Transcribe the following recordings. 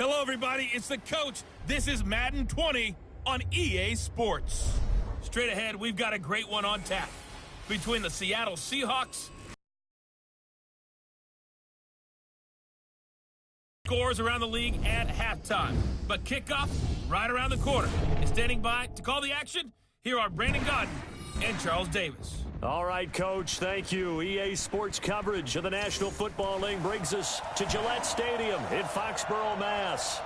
Hello, everybody. It's the coach. This is Madden 20 on EA Sports. Straight ahead, we've got a great one on tap between the Seattle Seahawks. Scores around the league at halftime. But kickoff right around the corner. And standing by to call the action, here are Brandon Godden and Charles Davis. All right, Coach, thank you. EA Sports coverage of the National Football League brings us to Gillette Stadium in Foxborough, Mass.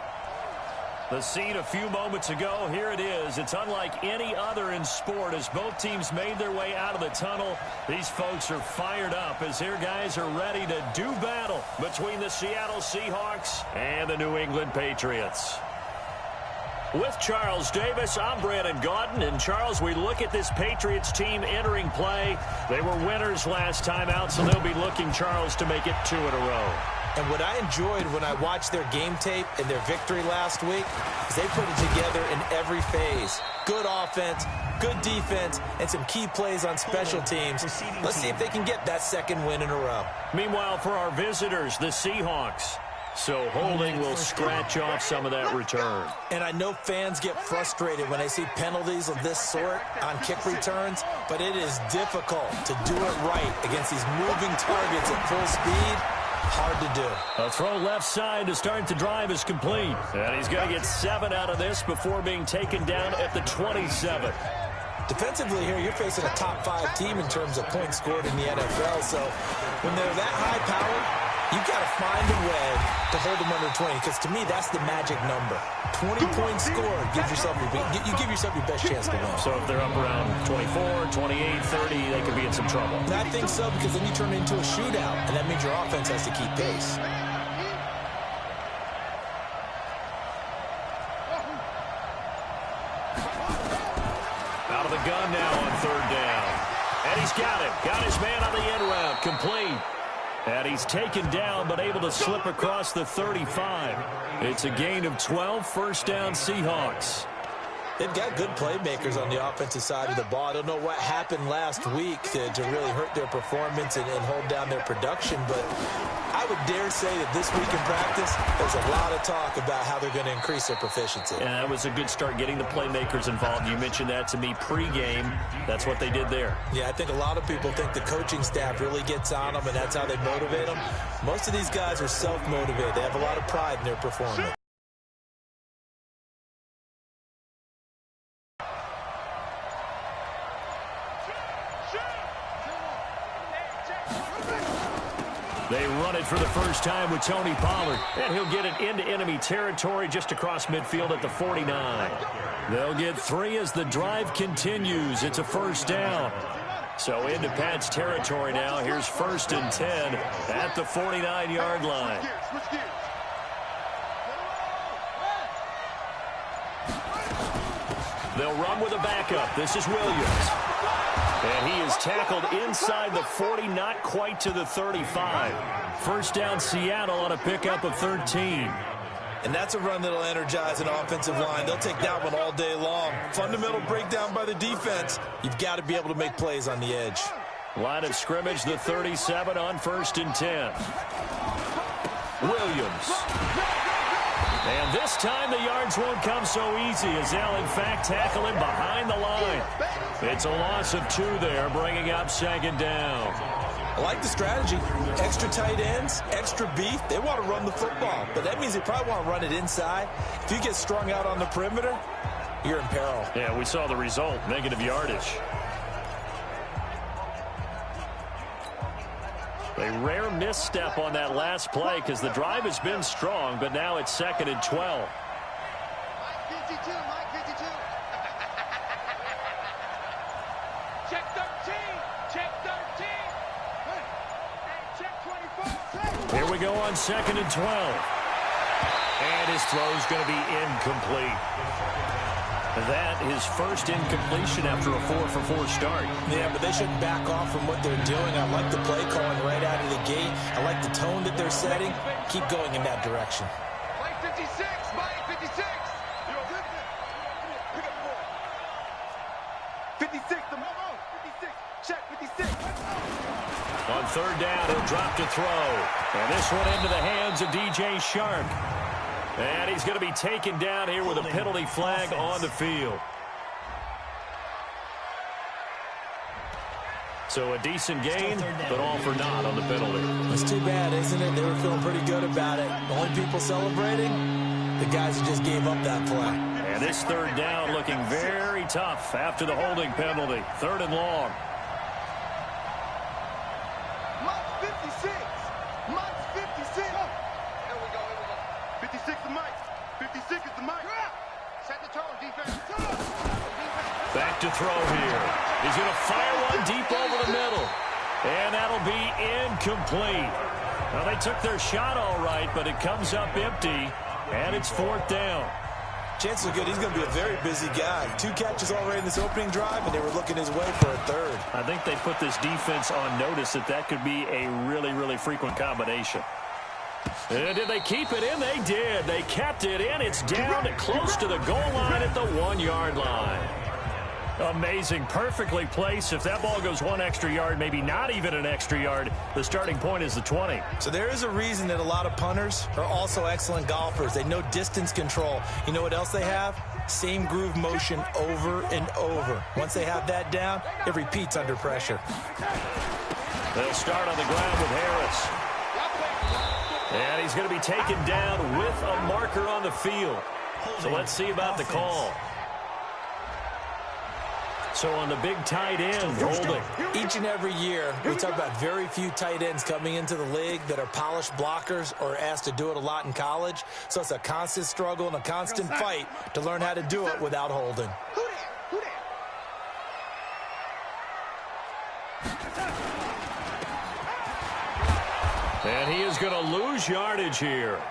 The scene a few moments ago, here it is. It's unlike any other in sport as both teams made their way out of the tunnel. These folks are fired up as their guys are ready to do battle between the Seattle Seahawks and the New England Patriots. With Charles Davis, I'm Brandon Godden. And, Charles, we look at this Patriots team entering play. They were winners last time out, so they'll be looking, Charles, to make it 2 in a row. And what I enjoyed when I watched their game tape and their victory last week is they put it together in every phase. Good offense, good defense, and some key plays on special teams. Let's see if they can get that second win in a row. Meanwhile, for our visitors, the Seahawks. So holding will scratch off some of that return. And I know fans get frustrated when they see penalties of this sort on kick returns, but it is difficult to do it right against these moving targets at full speed. Hard to do. A throw left side to start the drive is complete. And he's going to get 7 out of this before being taken down at the 27. Defensively here, you're facing a top 5 team in terms of points scored in the NFL. So when they're that high powered, you've got to find a way to hold them under 20, because to me, that's the magic number. 20 points scored, you give yourself your best chance to win. So if they're up around 24, 28, 30, they could be in some trouble. I think so, because then you turn it into a shootout, and that means your offense has to keep pace. Out of the gun now on 3rd down. And he's got it. Got his man on the end route. Complete. And he's taken down, but able to slip across the 35. It's a gain of 12, first down Seahawks. They've got good playmakers on the offensive side of the ball. I don't know what happened last week to really hurt their performance and hold down their production, but I would dare say that this week in practice, there's a lot of talk about how they're going to increase their proficiency. And that was a good start, getting the playmakers involved. You mentioned that to me pregame. That's what they did there. Yeah, I think a lot of people think the coaching staff really gets on them, and that's how they motivate them. Most of these guys are self-motivated. They have a lot of pride in their performance. They run it for the first time with Tony Pollard, and he'll get it into enemy territory just across midfield at the 49. They'll get 3 as the drive continues. It's a first down. So into Pat's territory now. Here's 1st and 10 at the 49-yard line. They'll run with a backup. This is Williams. And he is tackled inside the 40, not quite to the 35. First down Seattle on a pickup of 13. And that's a run that'll energize an offensive line. They'll take that one all day long. Fundamental breakdown by the defense. You've got to be able to make plays on the edge. Line of scrimmage, the 37 on 1st and 10. Williams. And this time the yards won't come so easy as they'll, in fact, tackle him behind the line. It's a loss of 2 there, bringing up 2nd down. I like the strategy. Extra tight ends, extra beef. They want to run the football, but that means they probably want to run it inside. If you get strung out on the perimeter, you're in peril. Yeah, we saw the result, negative yardage. A rare misstep on that last play because the drive has been strong, but now it's 2nd and 12. Check 13. Check 13. Check 24. Here we go on 2nd and 12. And his throw's going to be incomplete. That is first incompletion after a 4-for-4 start. Yeah, but they shouldn't back off from what they're doing. I like the play calling right out of the gate. I like the tone that they're setting. Keep going in that direction. Mike 56. Mike 56. 56. 56. Check 56. On 3rd down, he'll drop to throw. And this one into the hands of DJ Shark. And he's going to be taken down here with a penalty flag on the field. So a decent gain, but all for naught on the penalty. It's too bad, isn't it? They were feeling pretty good about it. The only people celebrating, the guys who just gave up that play. And this third down looking very tough after the holding penalty. 3rd and long. Mike 56. Mike 56. Here we go. 56 is Mike. 56 is the Mike. Set the tone, defense. Back to throw here. He's going to fire one deep over the middle. And that'll be incomplete. Well, they took their shot all right, but it comes up empty. And it's 4th down. Chances are good. He's going to be a very busy guy. 2 catches already in this opening drive, and they were looking his way for a 3rd. I think they put this defense on notice that could be a really, really frequent combination. And did they keep it in? They did. They kept it in. It's down to close to the goal line at the 1-yard line. Amazing. Perfectly placed. If that ball goes 1 extra yard, maybe not even an extra yard, the starting point is the 20. So there is a reason that a lot of punters are also excellent golfers. They know distance control. You know what else they have? Same groove motion over and over. Once they have that down, it repeats under pressure. They'll start on the ground with Harris. And he's going to be taken down with a marker on the field. So let's see about the call. So on the big tight end, holding. Each and every year, we talk about very few tight ends coming into the league that are polished blockers or asked to do it a lot in college. So it's a constant struggle and a constant fight to learn how to do it without holding. And he is going to lose yardage here.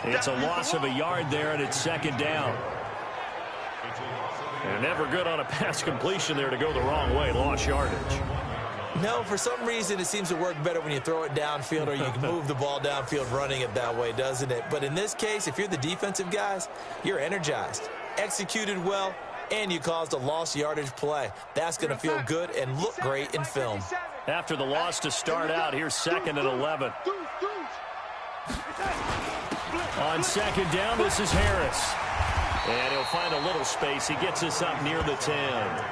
It's a loss of a yard there, and it's 2nd down. And never good on a pass completion there to go the wrong way. Lost yardage. No, for some reason it seems to work better when you throw it downfield or you can move the ball downfield running it that way, doesn't it? But in this case, if you're the defensive guys, you're energized, executed well, and you caused a lost yardage play. That's going to feel good and look great in film. After the loss to start out, here's 2nd and 11. On 2nd down, this is Harris. And he'll find a little space. He gets us up near the 10.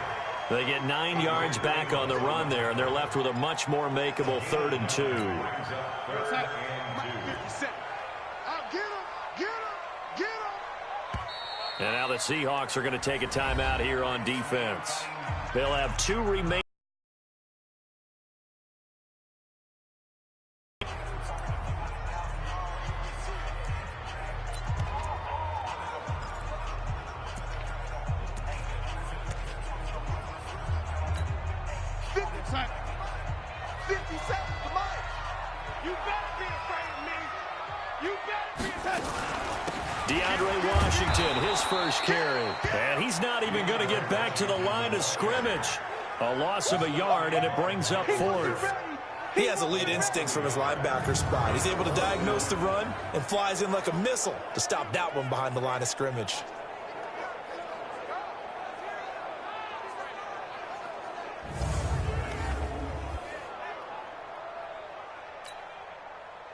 They get 9 yards back on the run there, and they're left with a much more makeable 3rd and 2. And now the Seahawks are going to take a timeout here on defense. They'll have 2 remaining. His first carry. And he's not even going to get back to the line of scrimmage. A loss of a yard, and it brings up 4th. He has elite instincts from his linebacker spot. He's able to diagnose the run and flies in like a missile to stop that one behind the line of scrimmage.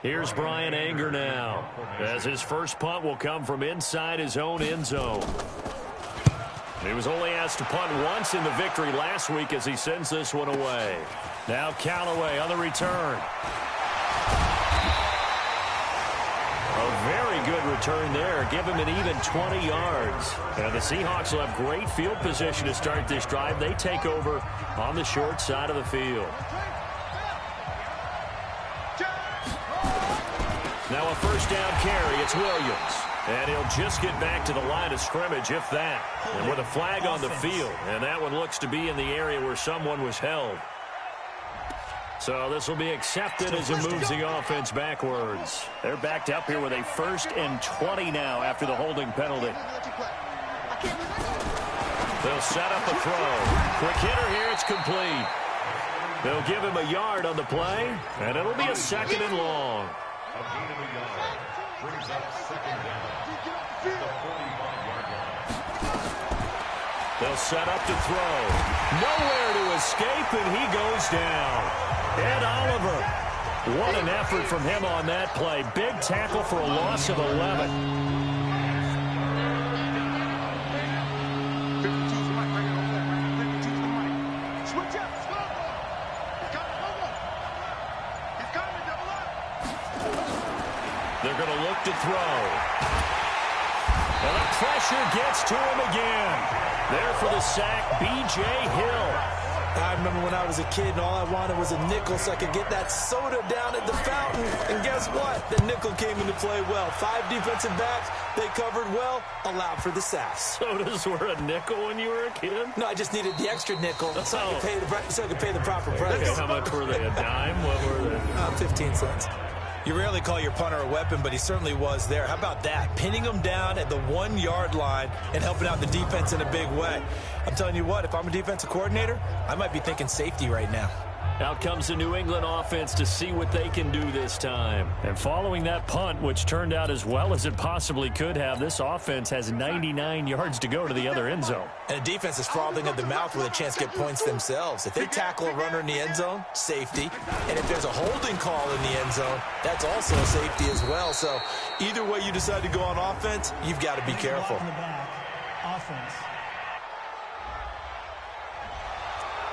Here's Brian Anger now, as his first punt will come from inside his own end zone. He was only asked to punt once in the victory last week as he sends this one away. Now Callaway on the return. A very good return there. Give him an even 20 yards. And the Seahawks will have great field position to start this drive. They take over on the short side of the field. Now a first down carry. It's Williams. And he'll just get back to the line of scrimmage, if that. And with a flag on the field. And that one looks to be in the area where someone was held. So this will be accepted as it moves the offense backwards. They're backed up here with a 1st and 20 now after the holding penalty. They'll set up a throw. Quick hitter here. It's complete. They'll give him a yard on the play. And it'll be a 2nd and long. They'll set up to throw. Nowhere to escape, and he goes down. Ed Oliver. What an effort from him on that play. Big tackle for a loss of 11. They're going to look to throw. And the pressure gets to him again. There for the sack, B.J. Hill. I remember when I was a kid and all I wanted was a nickel so I could get that soda down at the fountain. And guess what? The nickel came into play well. 5 defensive backs, they covered well, allowed for the sacks. Sodas were a nickel when you were a kid? No, I just needed the extra nickel so I could pay the proper price. How much were they? A dime? What were they? 15 cents. You rarely call your punter a weapon, but he certainly was there. How about that? Pinning him down at the 1-yard line and helping out the defense in a big way. I'm telling you what, if I'm a defensive coordinator, I might be thinking safety right now. Out comes the New England offense to see what they can do this time. And following that punt, which turned out as well as it possibly could have, this offense has 99 yards to go to the other end zone. And the defense is frothing at the mouth with a chance to get points themselves. If they tackle a runner in the end zone, safety. And if there's a holding call in the end zone, that's also a safety as well. So either way you decide to go on offense, you've got to be careful. Offense.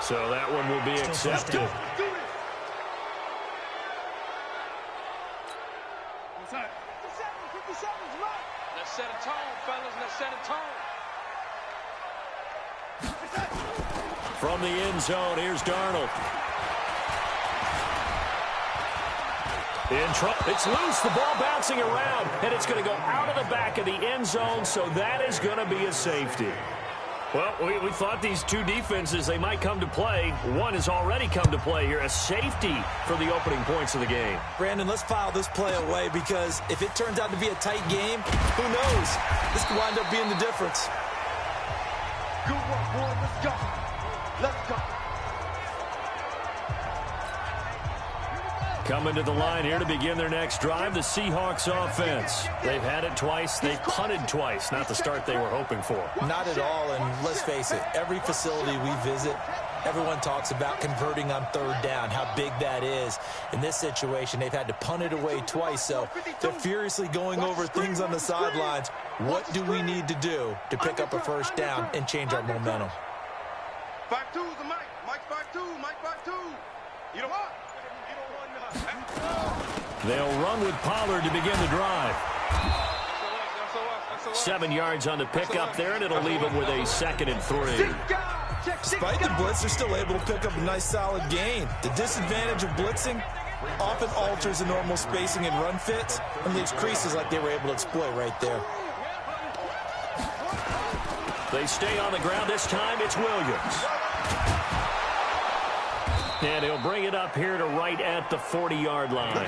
So that one will be accepted. Let's set a tone, fellas. Let's set a tone. From the end zone, here's Darnold. In trouble. It's loose. The ball bouncing around, and it's going to go out of the back of the end zone, so that is going to be a safety. Well, we thought these two defenses, they might come to play. One has already come to play here, a safety for the opening points of the game. Brandon, let's file this play away because if it turns out to be a tight game, who knows? This could wind up being the difference. Good work, boy. Let's go. Let's go. Coming to the line here to begin their next drive, the Seahawks offense. They've had it twice. They've punted twice. Not the start they were hoping for. Not at all, and let's face it, every facility we visit, everyone talks about converting on third down, how big that is. In this situation, they've had to punt it away twice, so they're furiously going over things on the sidelines. What do we need to do to pick up a first down and change our momentum? 5-2 is the Mike. Mike 5-2. Mike 5-2. You know what? They'll run with Pollard to begin the drive. 7 yards on the pickup there, and it'll leave them with a 2nd and 3. Despite the blitz, they're still able to pick up a nice solid gain. The disadvantage of blitzing often alters the normal spacing and run fits and leaves creases like they were able to exploit right there. They stay on the ground. This time it's Williams. And he'll bring it up here to right at the 40-yard line.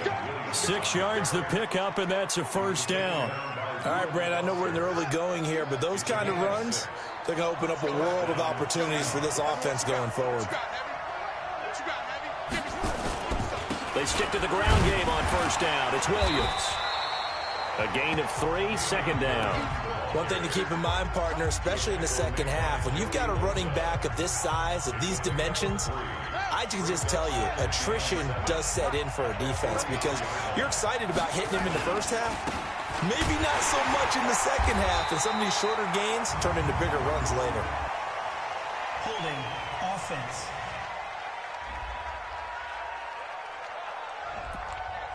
6 yards the pickup, and that's a first down. All right, Brandon, I know we're in the early going here, but those kind of runs, they're going to open up a world of opportunities for this offense going forward. They stick to the ground game on first down. It's Williams. A gain of 3, 2nd down. One thing to keep in mind, partner, especially in the second half, when you've got a running back of this size, of these dimensions, I can just tell you, attrition does set in for a defense because you're excited about hitting him in the first half. Maybe not so much in the second half, and some of these shorter gains turn into bigger runs later. Holding offense.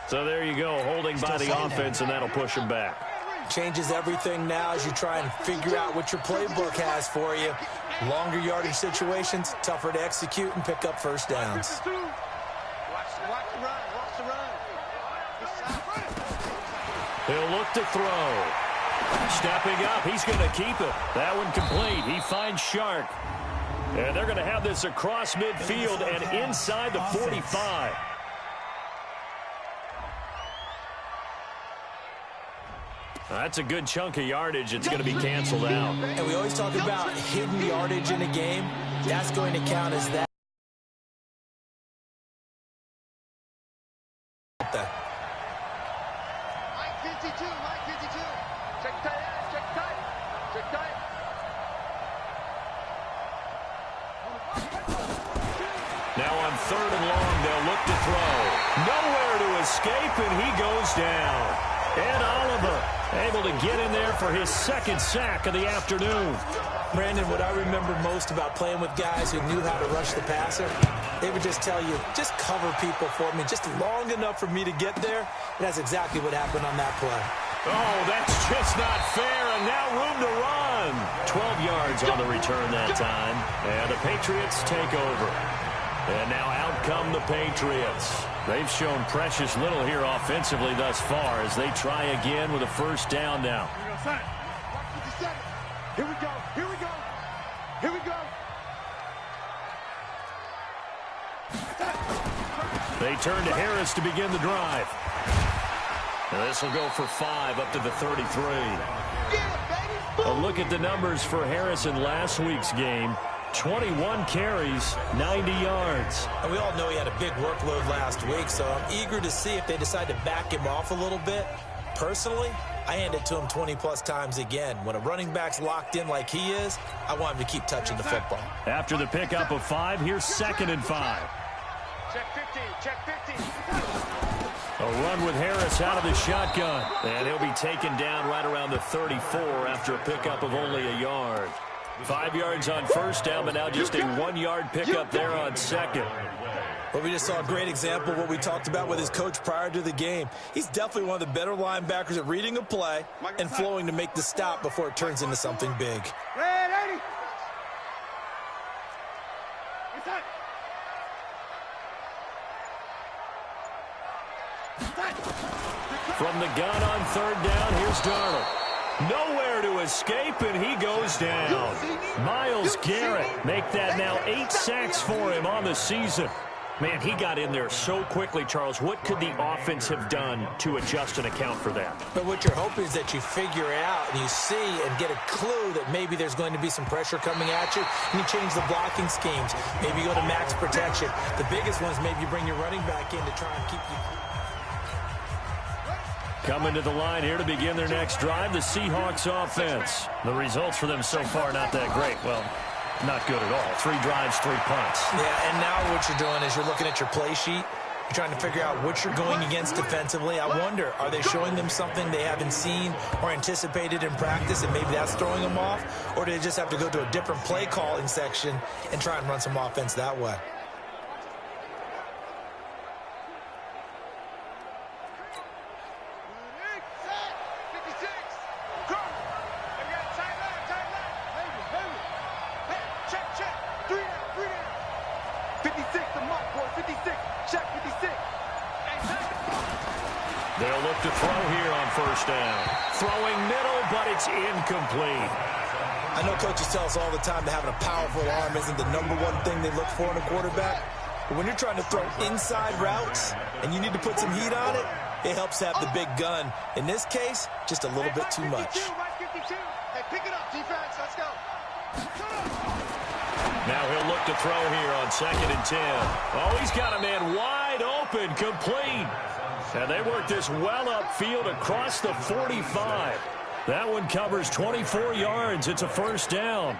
So there you go, holding by the offense, and that'll push him back. Changes everything now as you try and figure out what your playbook has for you. Longer yardage situations, tougher to execute and pick up first downs. Watch the run. Watch the run. He'll look to throw. Stepping up, he's going to keep it. That one complete. He finds Shark. And they're going to have this across midfield and inside the 45. That's a good chunk of yardage. It's going to be canceled out. And we always talk about hidden yardage in a game. That's going to count as that. Mike 52. Mike 52. Check tight. Check tight. Check tight. Now on 3rd and long, they'll look to throw. Nowhere to escape, and he goes down. And Oliver able to get in there for his 2nd sack of the afternoon. Brandon, what I remember most about playing with guys who knew how to rush the passer, They would just tell you, just cover people for me, just long enough for me to get there. And that's exactly what happened on that play. Oh, that's just not fair, and now room to run. 12 yards on the return that time, and the Patriots take over. And now out come the Patriots. They've shown precious little here offensively thus far as they try again with a first down now. Here we go, here we go, here we go. They turn to Harris to begin the drive. This will go for 5 up to the 33. A look at the numbers for Harris in last week's game. 21 carries, 90 yards. And we all know he had a big workload last week, so I'm eager to see if they decide to back him off a little bit. Personally, I hand it to him 20-plus times again. When a running back's locked in like he is, I want him to keep touching the football. After the pickup of 5, here's 2nd and 5. Check 15, check 15. A run with Harris out of the shotgun. And he'll be taken down right around the 34 after a pickup of only a yard. 5 yards on first down, but now just a 1-yard pickup there on second. But we just saw a great example of what we talked about with his coach prior to the game. He's definitely one of the better linebackers at reading a play and flowing to make the stop before it turns into something big. From the gun on third down, here's Darnold. Nowhere to escape, and he goes down. Myles Garrett make that now 8 sacks for him on the season. Man, he got in there so quickly, Charles. What could the offense have done to adjust and account for that? But what you're hoping is that you figure out and you see and get a clue that maybe there's going to be some pressure coming at you, and you change the blocking schemes. Maybe you go to max protection. The biggest one is maybe you bring your running back in to try and keep you. Coming to the line here to begin their next drive, the Seahawks offense. The results for them so far not that great. Well, not good at all. 3 drives, 3 punts. Yeah, and now what you're doing is you're looking at your play sheet. You're trying to figure out what you're going against defensively. I wonder, are they showing them something they haven't seen or anticipated in practice, and maybe that's throwing them off? Or do they just have to go to a different play calling section and try and run some offense that way? They'll look to throw here on first down. Throwing middle, but it's incomplete. I know coaches tell us all the time that having a powerful arm isn't the #1 thing they look for in a quarterback. But when you're trying to throw inside routes and you need to put some heat on it, it helps to have the big gun. In this case, just a little bit too much. Hey, pick it up, defense. Let's go. Now he'll look to throw here on 2nd and 10. Oh, he's got a man wide open, complete. And they work this well upfield across the 45. That one covers 24 yards. It's a first down.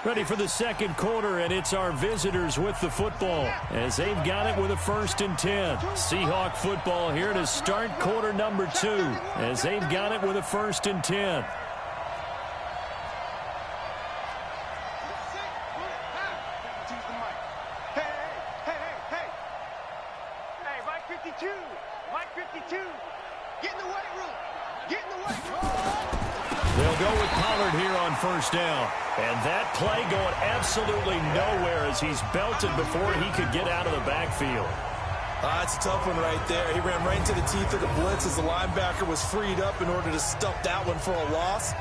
Ready for the second quarter, and it's our visitors with the football as they've got it with a 1st and 10. Seahawk football here to start quarter number 2 as they've got it with a 1st and 10. They'll go with Pollard here on first down. And that play going absolutely nowhere as he's belted before he could get out of the backfield. That's a tough one right there. He ran right into the teeth of the blitz as the linebacker was freed up in order to stuff that one for a loss.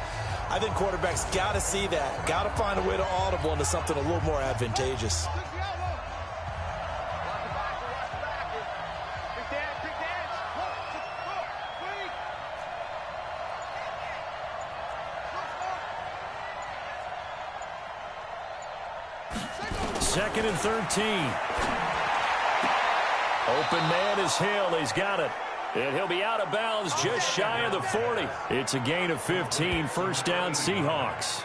I think quarterbacks got to see that. Got to find a way to audible into something a little more advantageous. Second and 13. Open man is Hill. He's got it. And he'll be out of bounds just shy of the 40. It's a gain of 15. First down, Seahawks.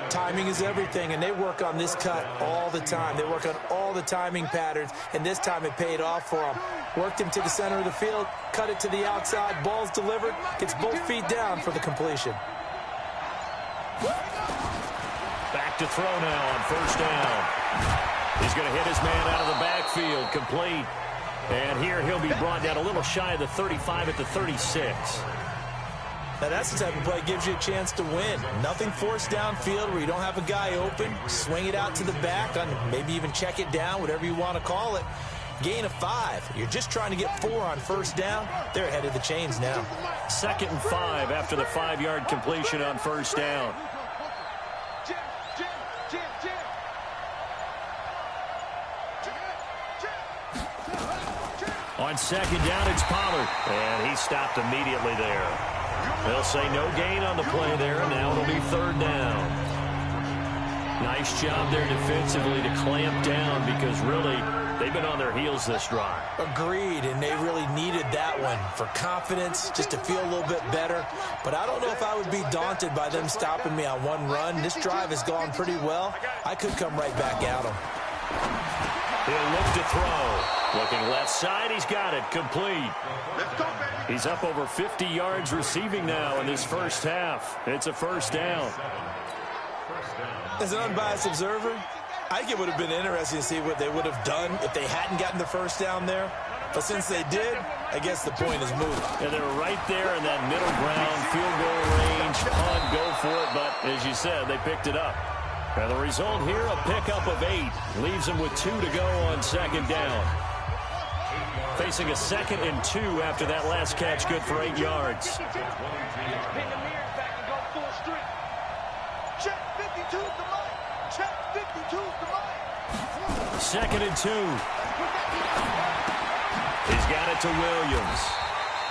Timing is everything, and they work on this cut all the time. They work on all the timing patterns, and this time it paid off for them. Worked him to the center of the field, cut it to the outside, ball's delivered, gets both feet down for the completion. Back to throw now on first down. He's going to hit his man out of the backfield, complete. And here he'll be brought down a little shy of the 35 at the 36. Now that's the type of play that gives you a chance to win. Nothing forced downfield where you don't have a guy open. Swing it out to the back, maybe even check it down, whatever you want to call it. Gain of 5. You're just trying to get 4 on first down. They're ahead of the chains now. 2nd and 5 after the 5-yard completion on first down. On 2nd down, it's Pollard. And he stopped immediately there. They'll say no gain on the play there, and now it'll be 3rd down. Nice job there defensively to clamp down because really they've been on their heels this drive. Agreed, and they really needed that one for confidence, just to feel a little bit better. But I don't know if I would be daunted by them stopping me on one run. This drive has gone pretty well. I could come right back at them. He'll look to throw. Looking left side, he's got it. Complete. He's up over 50 yards receiving now in this first half. It's a first down. As an unbiased observer, I think it would have been interesting to see what they would have done if they hadn't gotten the first down there. But since they did, I guess the point is moved. And they're right there in that middle ground, field goal range, punt, go for it. But as you said, they picked it up. And the result here, a pickup of 8. Leaves them with 2 to go on 2nd down. Facing a 2nd and 2 after that last catch, good for 8 yards. Check 52's the mic. Check 52's the mic. 2nd and 2. He's got it to Williams.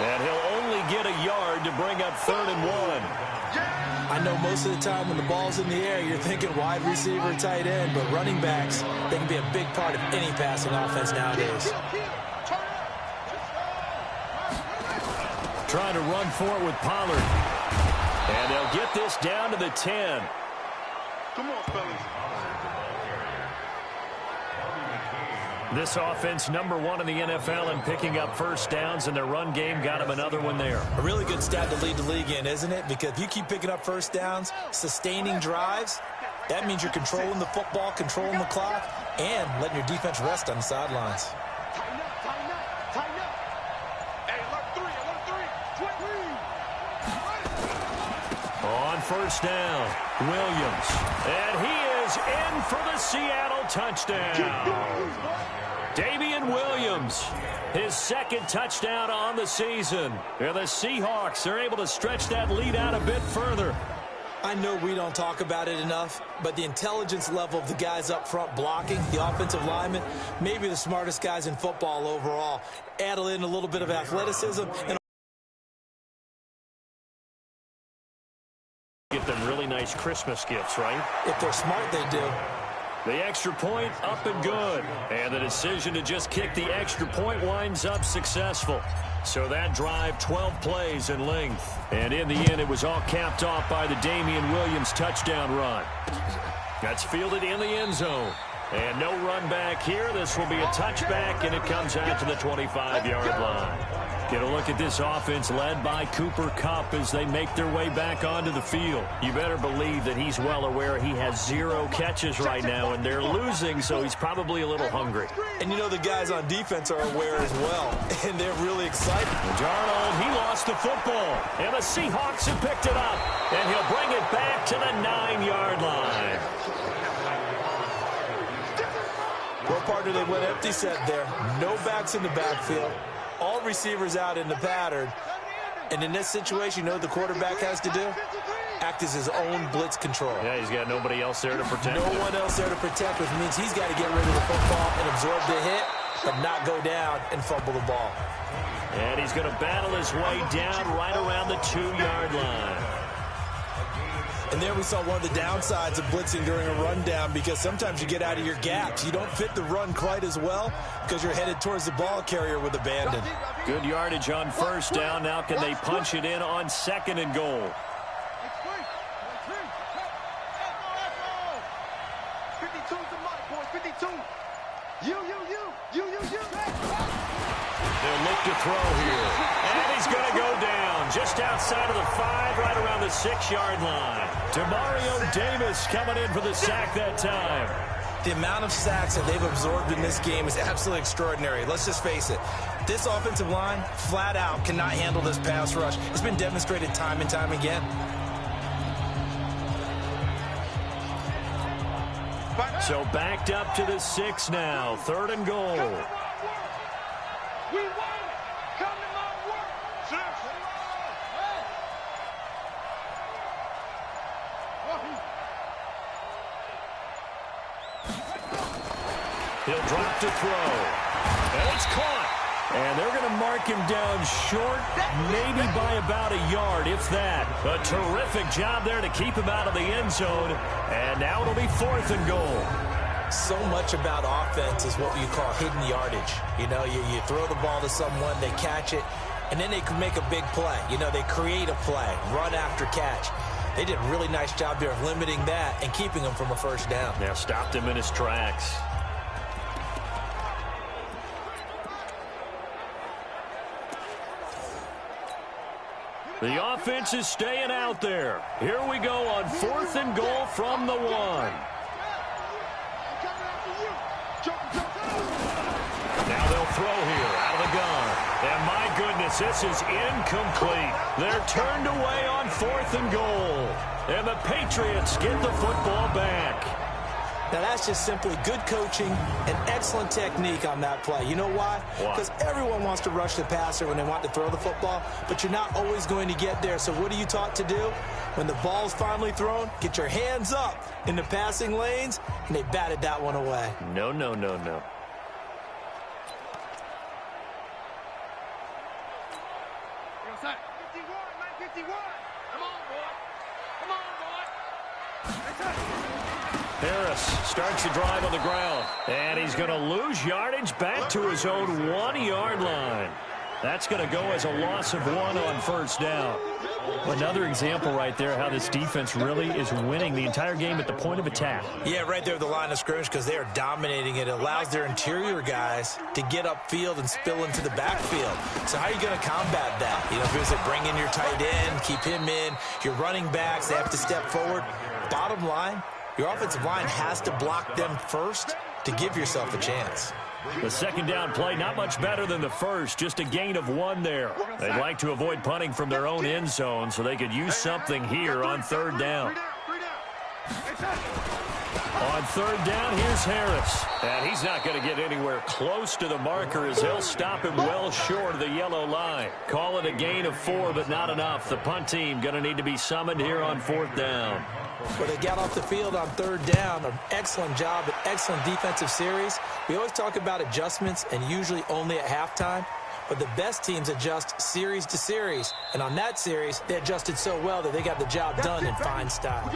And he'll only get a yard to bring up 3rd and 1. I know most of the time when the ball's in the air, you're thinking wide receiver, tight end, but running backs, they can be a big part of any passing offense nowadays. Trying to run for it with Pollard. And they'll get this down to the 10. Come on, fellas. This offense, #1 in the NFL in picking up first downs, and their run game got him another one there. A really good stat to lead the league in, isn't it? Because if you keep picking up first downs, sustaining drives, that means you're controlling the football, controlling the clock, and letting your defense rest on the sidelines. Tighten up, tighten up, tighten up. Hey, alert 3, alert 3. On first down, Williams. And he is in for the Seattle touchdown. Damian Williams, his 2nd touchdown on the season. And the Seahawks are able to stretch that lead out a bit further. I know we don't talk about it enough, but the intelligence level of the guys up front blocking, the offensive linemen, maybe the smartest guys in football overall. Add in a little bit of athleticism and Get them really nice Christmas gifts, right? if they're smart, they do. The extra point up and good. And the decision to just kick the extra point winds up successful. So that drive, 12 plays in length. And in the end, it was all capped off by the Damian Williams touchdown run. That's fielded in the end zone. And no run back here. This will be a touchback, and it comes out to the 25-yard line. Get a look at this offense led by Cooper Kupp as they make their way back onto the field. You better believe that he's well aware he has 0 catches right now, and they're losing, so he's probably a little hungry. And you know the guys on defense are aware as well, and they're really excited. Darnold, he lost the football, and the Seahawks have picked it up, and he'll bring it back to the 9-yard line. Well, partner, they went empty set there. No backs in the backfield. All receivers out in the pattern. And in this situation, you know what the quarterback has to do? Act as his own blitz control. Yeah, he's got nobody else there to protect No him. one else there to protect, which means he's got to get rid of the football and absorb the hit, but not go down and fumble the ball. And he's going to battle his way down right around the 2-yard line. And there we saw one of the downsides of blitzing during a rundown, because sometimes you get out of your gaps. You don't fit the run quite as well because you're headed towards the ball carrier with abandon. Good yardage on first down. Now can they punch it in on 2nd and goal? 52's the mic, boys. 52. You. They'll look to throw here. And he's going to go down just outside of the 5, right around the 6-yard line. Demario Davis coming in for the sack that time. The amount of sacks that they've absorbed in this game is absolutely extraordinary. Let's just face it. This offensive line, flat out, cannot handle this pass rush. It's been demonstrated time and time again. So backed up to the 6 now. 3rd and goal. We won it. Come to my work. He'll drop to throw. And it's caught. And they're going to mark him down short, maybe by about a yard, if that. A terrific job there to keep him out of the end zone. And now it'll be 4th and goal. So much about offense is what you call hidden yardage. You know, you throw the ball to someone, they catch it, and then they can make a big play. You know, they create a play, run after catch. They did a really nice job there of limiting that and keeping him from a first down. Now stopped him in his tracks. The offense is staying out there. Here we go on 4th and goal from the 1. Now they'll throw here out of the gun. And my goodness, this is incomplete. They're turned away on 4th and goal. And the Patriots get the football back. Now, that's just simply good coaching and excellent technique on that play. You know why? Because everyone wants to rush the passer when they want to throw the football, but you're not always going to get there. So what are you taught to do? When the ball's finally thrown, get your hands up in the passing lanes, and they batted that one away. No, no, no, no. Harris starts the drive on the ground, and he's going to lose yardage back to his own 1-yard line. That's going to go as a loss of 1 on first down. Another example right there how this defense really is winning the entire game at the point of attack. Yeah, right there at the line of scrimmage because they are dominating it. It allows their interior guys to get upfield and spill into the backfield. So how are you going to combat that? You know, if it's like bring in your tight end, keep him in, your running backs, they have to step forward. Bottom line, your offensive line has to block them first to give yourself a chance. The 2nd down play, not much better than the first, just a gain of 1 there. They'd like to avoid punting from their own end zone so they could use something here on 3rd down. On 3rd down, here's Harris. And he's not going to get anywhere close to the marker as they'll stop him well short of the yellow line. Call it a gain of 4, but not enough. The punt team going to need to be summoned here on 4th down. Well, they got off the field on 3rd down. An excellent job, an excellent defensive series. We always talk about adjustments and usually only at halftime. But the best teams adjust series to series. And on that series, they adjusted so well that they got the job done in fine style.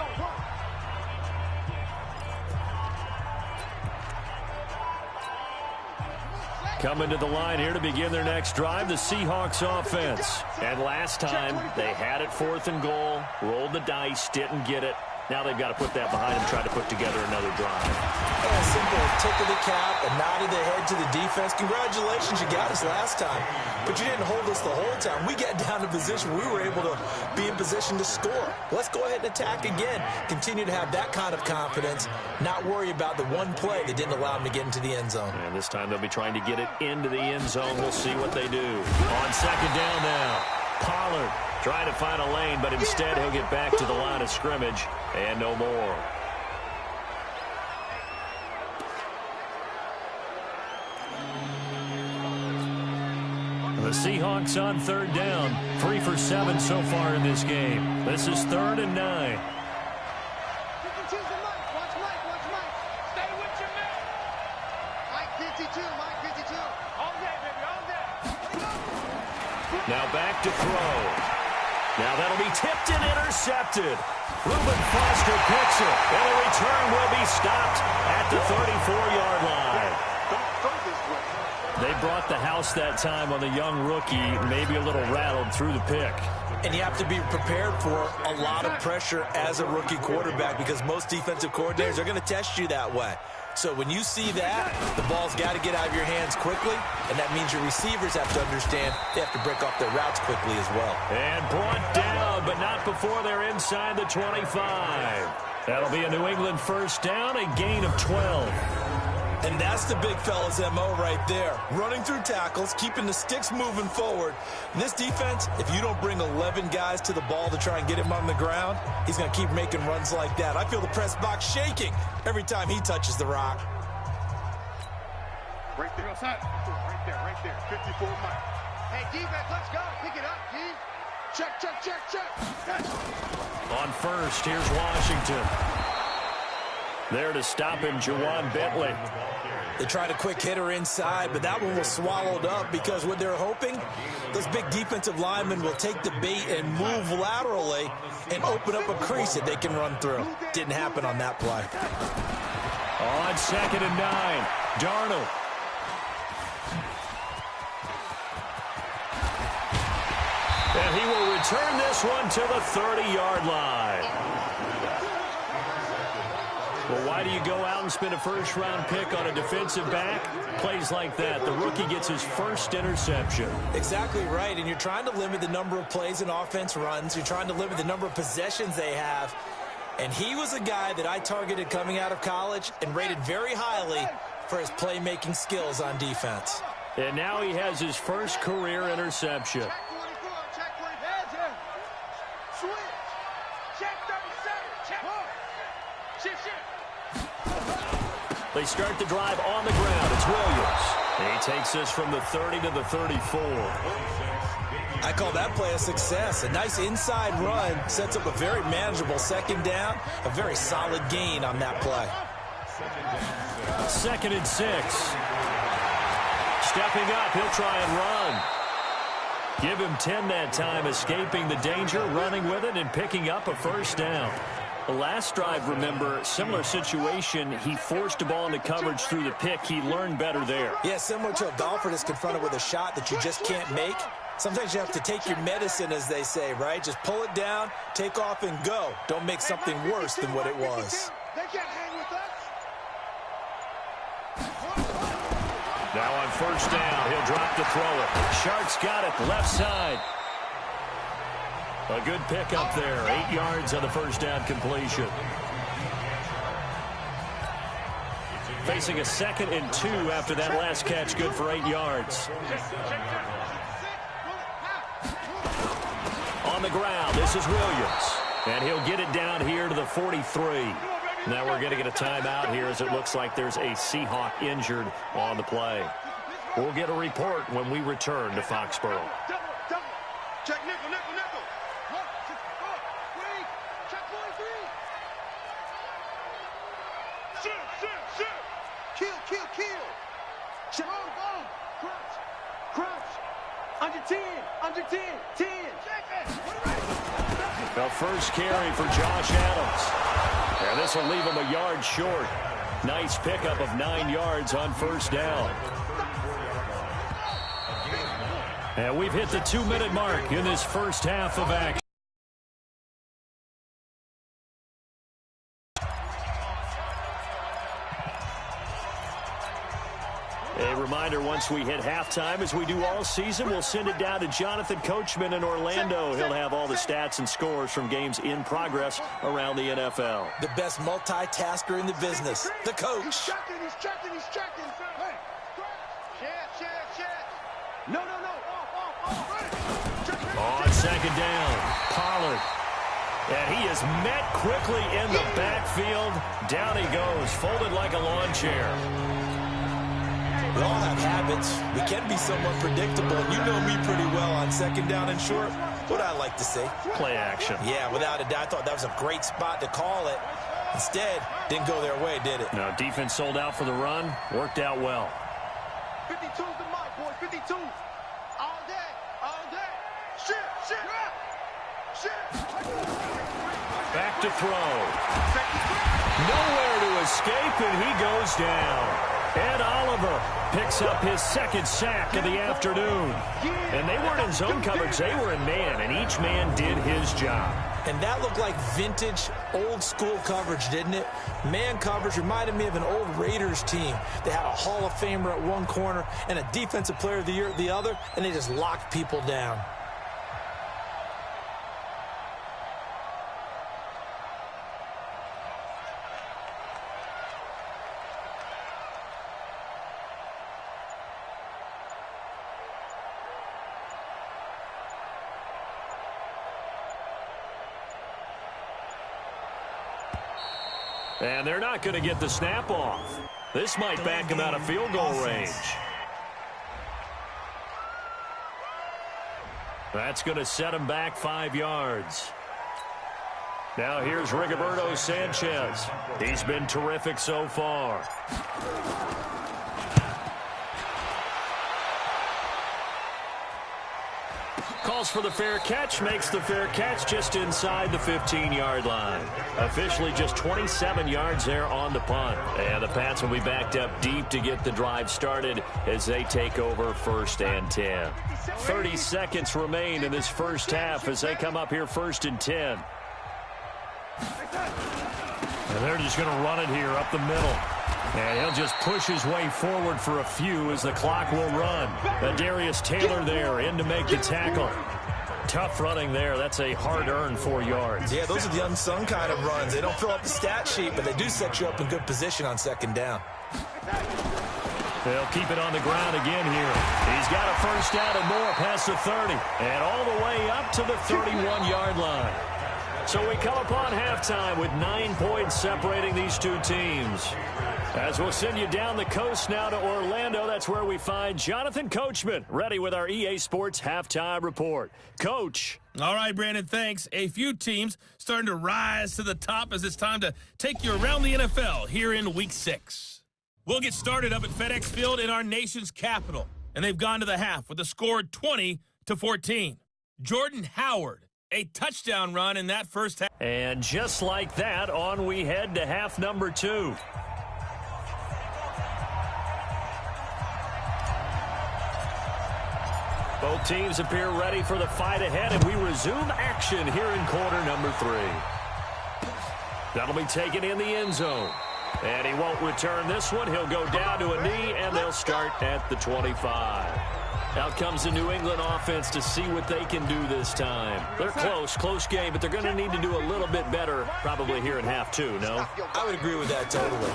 Coming to the line here to begin their next drive, the Seahawks offense. And last time, they had it 4th and goal, rolled the dice, didn't get it. Now they've got to put that behind them, try to put together another drive. Yeah, simple. Tip of the cap, a nod of the head to the defense. Congratulations, you got us last time. But you didn't hold us the whole time. We got down to position. We were able to be in position to score. Let's go ahead and attack again. Continue to have that kind of confidence. Not worry about the one play that didn't allow them to get into the end zone. And this time they'll be trying to get it into the end zone. We'll see what they do. On 2nd down now, Pollard trying to find a lane, but instead he'll get back to the line of scrimmage and no more. The Seahawks on 3rd down, 3 for 7 so far in this game. This is 3rd and 9. Now back to throw. Now that'll be tipped and intercepted. Reuben Foster picks it, and the return will be stopped at the 34-yard line. They brought the house that time on the young rookie, maybe a little rattled through the pick. And you have to be prepared for a lot of pressure as a rookie quarterback because most defensive coordinators are going to test you that way. So when you see that, the ball's got to get out of your hands quickly, and that means your receivers have to understand they have to break off their routes quickly as well. And brought down, but not before they're inside the 25. That'll be a New England first down, a gain of 12. And that's the big fella's MO right there. Running through tackles, keeping the sticks moving forward. This defense, if you don't bring 11 guys to the ball to try and get him on the ground, he's going to keep making runs like that. I feel the press box shaking every time he touches the rock. Right there. Right there. 54 Mike. Hey, defense, let's go. Pick it up, G. Check. On first, here's Washington. There to stop him, Juwan Bentley. They tried a quick hitter inside, but that one was swallowed up because what they're hoping, those big defensive linemen will take the bait and move laterally and open up a crease that they can run through. Didn't happen on that play. On 2nd and 9, Darnold. And he will return this one to the 30-yard line. Well, why do you go out and spend a first-round pick on a defensive back? Plays like that. The rookie gets his first interception. Exactly right, and you're trying to limit the number of plays an offense runs. You're trying to limit the number of possessions they have. And he was a guy that I targeted coming out of college and rated very highly for his playmaking skills on defense. And now he has his first career interception. Check 24. Switch. Check 37. Shift. They start the drive on the ground. It's Williams. He takes this from the 30 to the 34. I call that play a success. A nice inside run sets up a very manageable second down. A very solid gain on that play. 2nd and 6. Stepping up, he'll try and run. Give him 10 that time, escaping the danger, running with it, and picking up a first down. The last drive, remember, similar situation. He forced the ball into coverage through the pick. He learned better there. Yeah, similar to a golfer that's confronted with a shot that you just can't make. Sometimes you have to take your medicine, as they say, right? Just pull it down, take off, and go. Don't make something worse than what it was. They can't hang with us. Now on first down, he'll drop to throw it. Sharks got it, left side. A good pickup there, 8 yards on the first down completion. Facing a 2nd and 2 after that last catch, good for 8 yards. On the ground, this is Williams. And he'll get it down here to the 43. Now we're going to get a timeout here as it looks like there's a Seahawk injured on the play. We'll get a report when we return to Foxborough. Check nickel. Kill. Check. Crouch. Under 10. 10. The first carry for Josh Adams. And this will leave him a yard short. Nice pickup of 9 yards on first down. And we've hit the 2-minute mark in this first half of action. A reminder, once we hit halftime, as we do all season, we'll send it down to Jonathan Coachman in Orlando. He'll have all the stats and scores from games in progress around the NFL. The best multitasker in the business, the coach. He's checking. Hey. Check. No. On second down, Pollard. And he is met quickly in the backfield. Down he goes, folded like a lawn chair. We all have habits. We can be somewhat predictable, and you know me pretty well on second down and short. What I like to see. Play action. Yeah, without a doubt. I thought that was a great spot to call it. Instead, didn't go their way, did it? No, defense sold out for the run. Worked out well. 52's the mic, boys. 52. All day. Shit. Back to throw. Nowhere to escape, and he goes down. Ed Oliver picks up his second sack of the afternoon. And they weren't in zone coverage. They were in man, and each man did his job. And that looked like vintage, old-school coverage, didn't it? Man coverage reminded me of an old Raiders team. They had a Hall of Famer at one corner and a Defensive Player of the Year at the other, and they just locked people down. And they're not going to get the snap off. This might back him out of field goal range. That's going to set him back 5 yards. Now here's Rigoberto Sanchez. He's been terrific so far. Calls for the fair catch, makes the fair catch just inside the 15-yard line. Officially just 27 yards there on the punt. And the Pats will be backed up deep to get the drive started as they take over 1st and 10. 30 seconds remain in this first half as they come up here 1st and 10. And they're just going to run it here up the middle. And he'll just push his way forward for a few as the clock will run. Darius Taylor there in to make the tackle. Tough running there. That's a hard-earned 4 yards. Yeah, those are the unsung kind of runs. They don't fill up the stat sheet, but they do set you up in good position on 2nd down. They'll keep it on the ground again here. He's got a first down and more past the 30. And all the way up to the 31-yard line. So we come upon halftime with 9 points separating these two teams. As we'll send you down the coast now to Orlando, that's where we find Jonathan Coachman, ready with our EA Sports Halftime Report. Coach. All right, Brandon, thanks. A few teams starting to rise to the top as it's time to take you around the NFL here in Week 6. We'll get started up at FedEx Field in our nation's capital, and they've gone to the half with a score 20-14. Jordan Howard, a touchdown run in that first half. And just like that, on we head to half number 2. Both teams appear ready for the fight ahead, and we resume action here in quarter number 3. That'll be taken in the end zone. And he won't return this one. He'll go down to a knee, and they'll start at the 25. Out comes the New England offense to see what they can do this time. They're close game, but they're going to need to do a little bit better probably here in half 2, no? I would agree with that totally.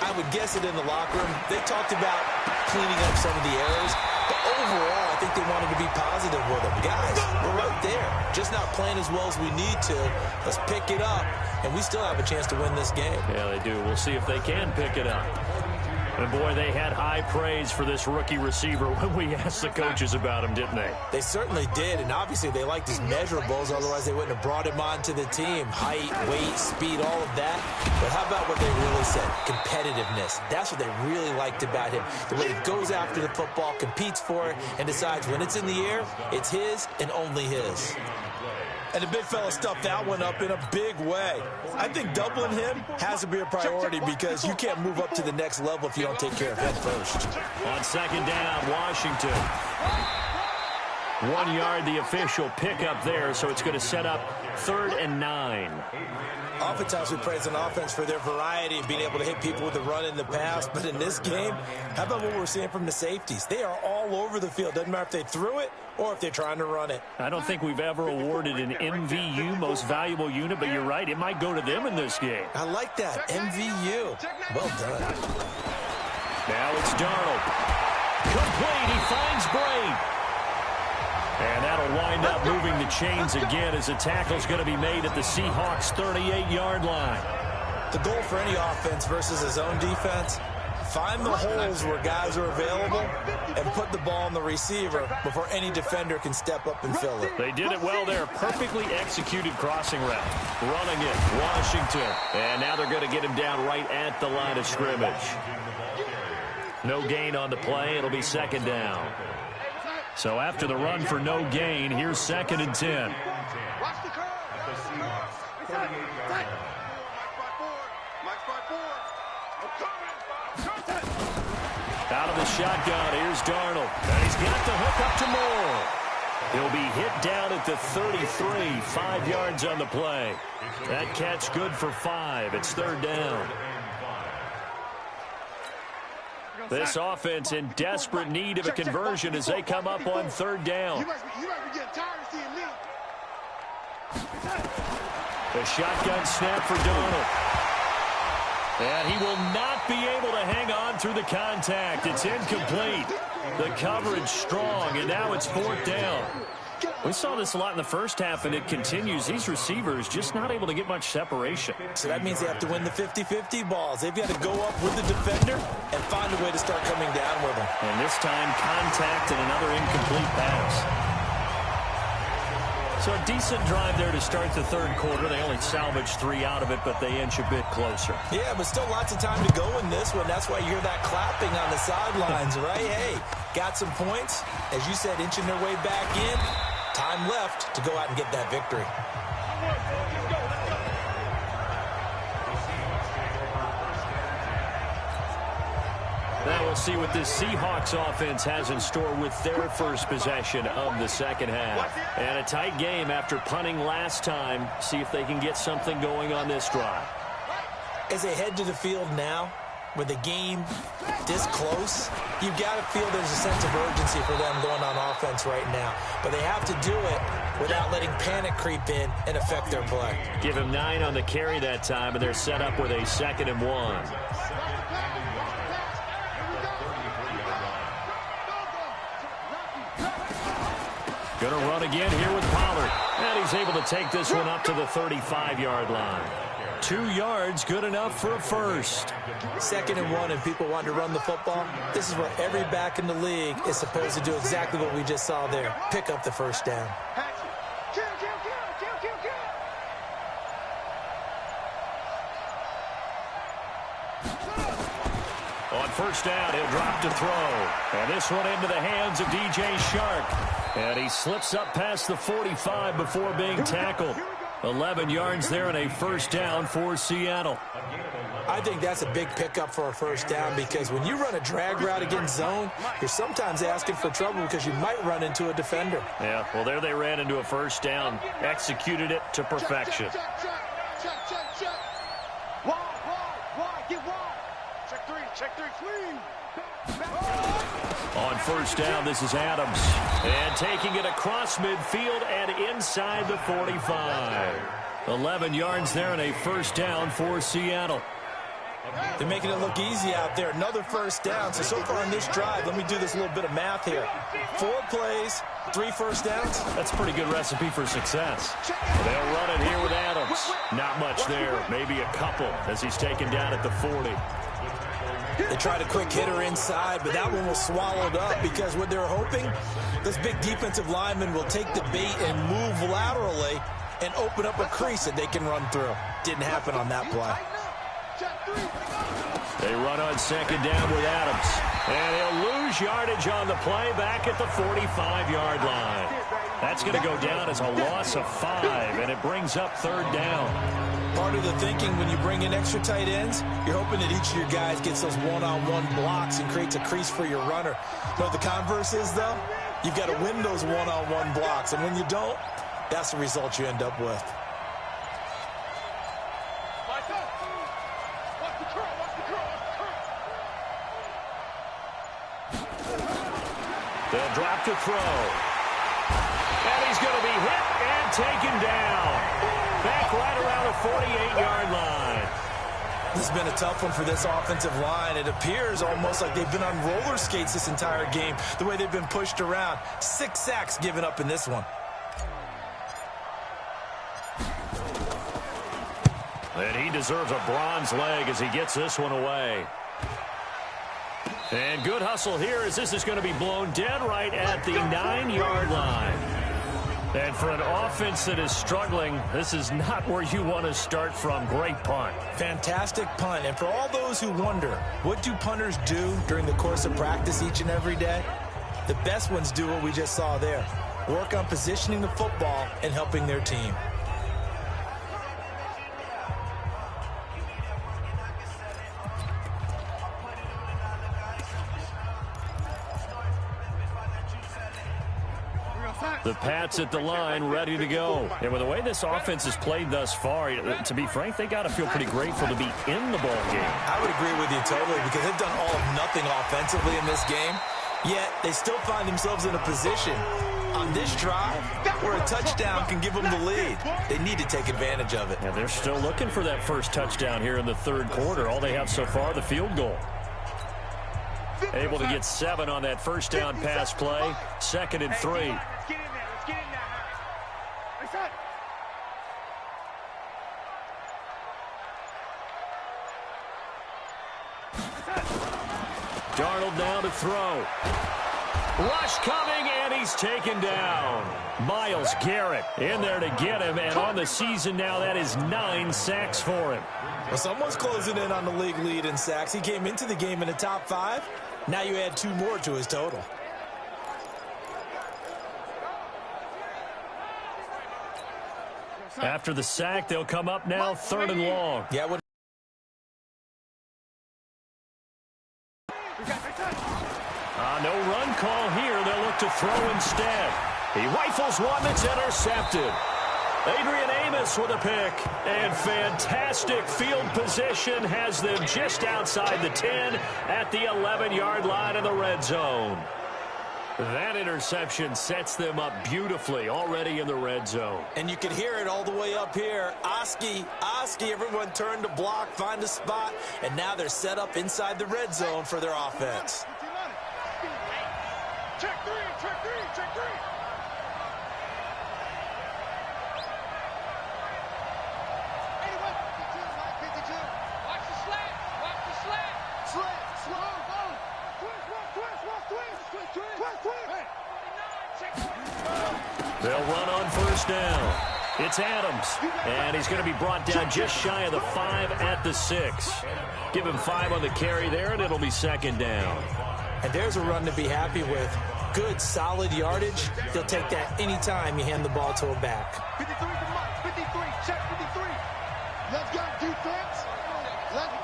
I would guess it in the locker room. They talked about cleaning up some of the errors, but overall, I think they wanted to be positive with them. Guys, we're right there. Just not playing as well as we need to. Let's pick it up, and we still have a chance to win this game. Yeah, they do. We'll see if they can pick it up. And, boy, they had high praise for this rookie receiver when we asked the coaches about him, didn't they? They certainly did, and obviously they liked his measurables. Otherwise, they wouldn't have brought him onto the team. Height, weight, speed, all of that. But how about what they really said? Competitiveness. That's what they really liked about him. The way he goes after the football, competes for it, and decides when it's in the air, it's his and only his. And the big fella stuffed that one up in a big way. I think doubling him has to be a priority because you can't move up to the next level if you don't take care of him first. On 2nd down, Washington. 1 yard, the official pickup there, so it's going to set up 3rd and 9. Oftentimes we praise an offense for their variety and being able to hit people with the run in the pass. But in this game, how about what we're seeing from the safeties? They are all over the field. Doesn't matter if they threw it or if they're trying to run it. I don't think we've ever awarded an MVU, most valuable unit, but you're right. It might go to them in this game. I like that. MVU. Well done. Now it's Darnold. Complete. He finds Braid. And that'll wind up moving the chains again as the tackle's going to be made at the Seahawks' 38-yard line. The goal for any offense versus his own defense, find the holes where guys are available and put the ball on the receiver before any defender can step up and fill it. They did it well there. Perfectly executed crossing route. Running it, Washington. And now they're going to get him down right at the line of scrimmage. No gain on the play. It'll be 2nd down. So after the run for no gain, here's 2nd and 10. Out of the shotgun, here's Darnold. And he's got the hook up to Moore. He'll be hit down at the 33, 5 yards on the play. That catch good for 5. It's third down. This offense in desperate need of a conversion as they come up on third down. You must be getting tired of seeing me. The shotgun snap for Donald. And he will not be able to hang on through the contact. It's incomplete. The coverage strong, and now it's fourth down. We saw this a lot in the first half, and it continues. These receivers just not able to get much separation. So that means they have to win the 50-50 balls. They've got to go up with the defender and find a way to start coming down with them. And this time, contact and another incomplete pass. So a decent drive there to start the third quarter. They only salvaged 3 out of it, but they inch a bit closer. Yeah, but still lots of time to go in this one. That's why you hear that clapping on the sidelines, right? Hey, got some points. As you said, inching their way back in. Time left to go out and get that victory. Now we'll see what this Seahawks offense has in store with their first possession of the second half. And a tight game after punting last time. See if they can get something going on this drive. As they head to the field now, with the game this close, you've got to feel there's a sense of urgency for them going on offense right now. But they have to do it without letting panic creep in and affect their play. Give him 9 on the carry that time, and they're set up with a 2nd and 1. Going to run again here with Pollard. And he's able to take this one up to the 35-yard line. 2 yards, good enough for a first. 2nd and 1, and people want to run the football. This is what every back in the league is supposed to do, exactly what we just saw there. Pick up the first down. On first down, he'll drop to throw. And this one into the hands of DJ Shark. And he slips up past the 45 before being tackled. 11 yards there and a first down for Seattle. I think that's a big pickup for a first down because when you run a drag route against zone, you're sometimes asking for trouble because you might run into a defender. Yeah, well, there they ran into a first down. Executed it to perfection. On first down, this is Adams. And taking it across midfield and inside the 45. 11 yards there and a first down for Seattle. They're making it look easy out there. Another first down. So far on this drive, let me do this little bit of math here. 4 plays, 3 first downs. That's a pretty good recipe for success. They'll run it here with Adams. Not much there. Maybe a couple as he's taken down at the 40. They tried a quick hitter inside, but that one was swallowed up because what they're hoping, this big defensive lineman will take the bait and move laterally and open up a crease that they can run through. Didn't happen on that play. They run on second down with Adams. And he'll lose yardage on the play back at the 45-yard line. That's going to go down as a loss of 5, and it brings up third down. Part of the thinking when you bring in extra tight ends, you're hoping that each of your guys gets those one-on-one blocks and creates a crease for your runner. But the converse is, though, you've got to win those one-on-one blocks. And when you don't, that's the result you end up with. They'll drop to throw. And he's going to be hit and taken down. Back right around the 48-yard line. This has been a tough one for this offensive line. It appears almost like they've been on roller skates this entire game, the way they've been pushed around. 6 sacks given up in this one. And he deserves a bronze leg as he gets this one away. And good hustle here as this is going to be blown dead right at the 9-yard line. And for an offense that is struggling, this is not where you want to start from. Great punt. Fantastic punt. And for all those who wonder, what do punters do during the course of practice each and every day? The best ones do what we just saw there. Work on positioning the football and helping their team. The Pats at the line, ready to go. And with the way this offense has played thus far, to be frank, they got to feel pretty grateful to be in the ball game. I would agree with you totally because they've done all of nothing offensively in this game, yet they still find themselves in a position on this drive where a touchdown can give them the lead. They need to take advantage of it. And they're still looking for that first touchdown here in the third quarter. All they have so far, the field goal. Able to get 7 on that first down pass play. 2nd and 3. Let's get in there. Let's get in there. Darnold now to throw. Rush coming, and he's taken down. Myles Garrett in there to get him, and on the season now, that is 9 sacks for him. Well, someone's closing in on the league lead in sacks. He came into the game in the top 5. Now you add 2 more to his total. After the sack, they'll come up now 3rd and long. Yeah, No run call here. They'll look to throw instead. He rifles one that's intercepted. Adrian Amos with a pick. And fantastic field position has them just outside the 10 at the 11-yard line in the red zone. That interception sets them up beautifully already in the red zone. and you can hear it all the way up here. Oski, everyone turned to block, find a spot, and now they're set up inside the red zone for their offense. Check 3, check 3, check 3. They'll run on first down. It's Adams, and he's going to be brought down just shy of the 5 at the 6. Give him 5 on the carry there, and it'll be 2nd down. And there's a run to be happy with. Good, solid yardage. He'll take that anytime you hand the ball to him back. 53 to Mike, 53, check 53. Let's go, defense. Let's go.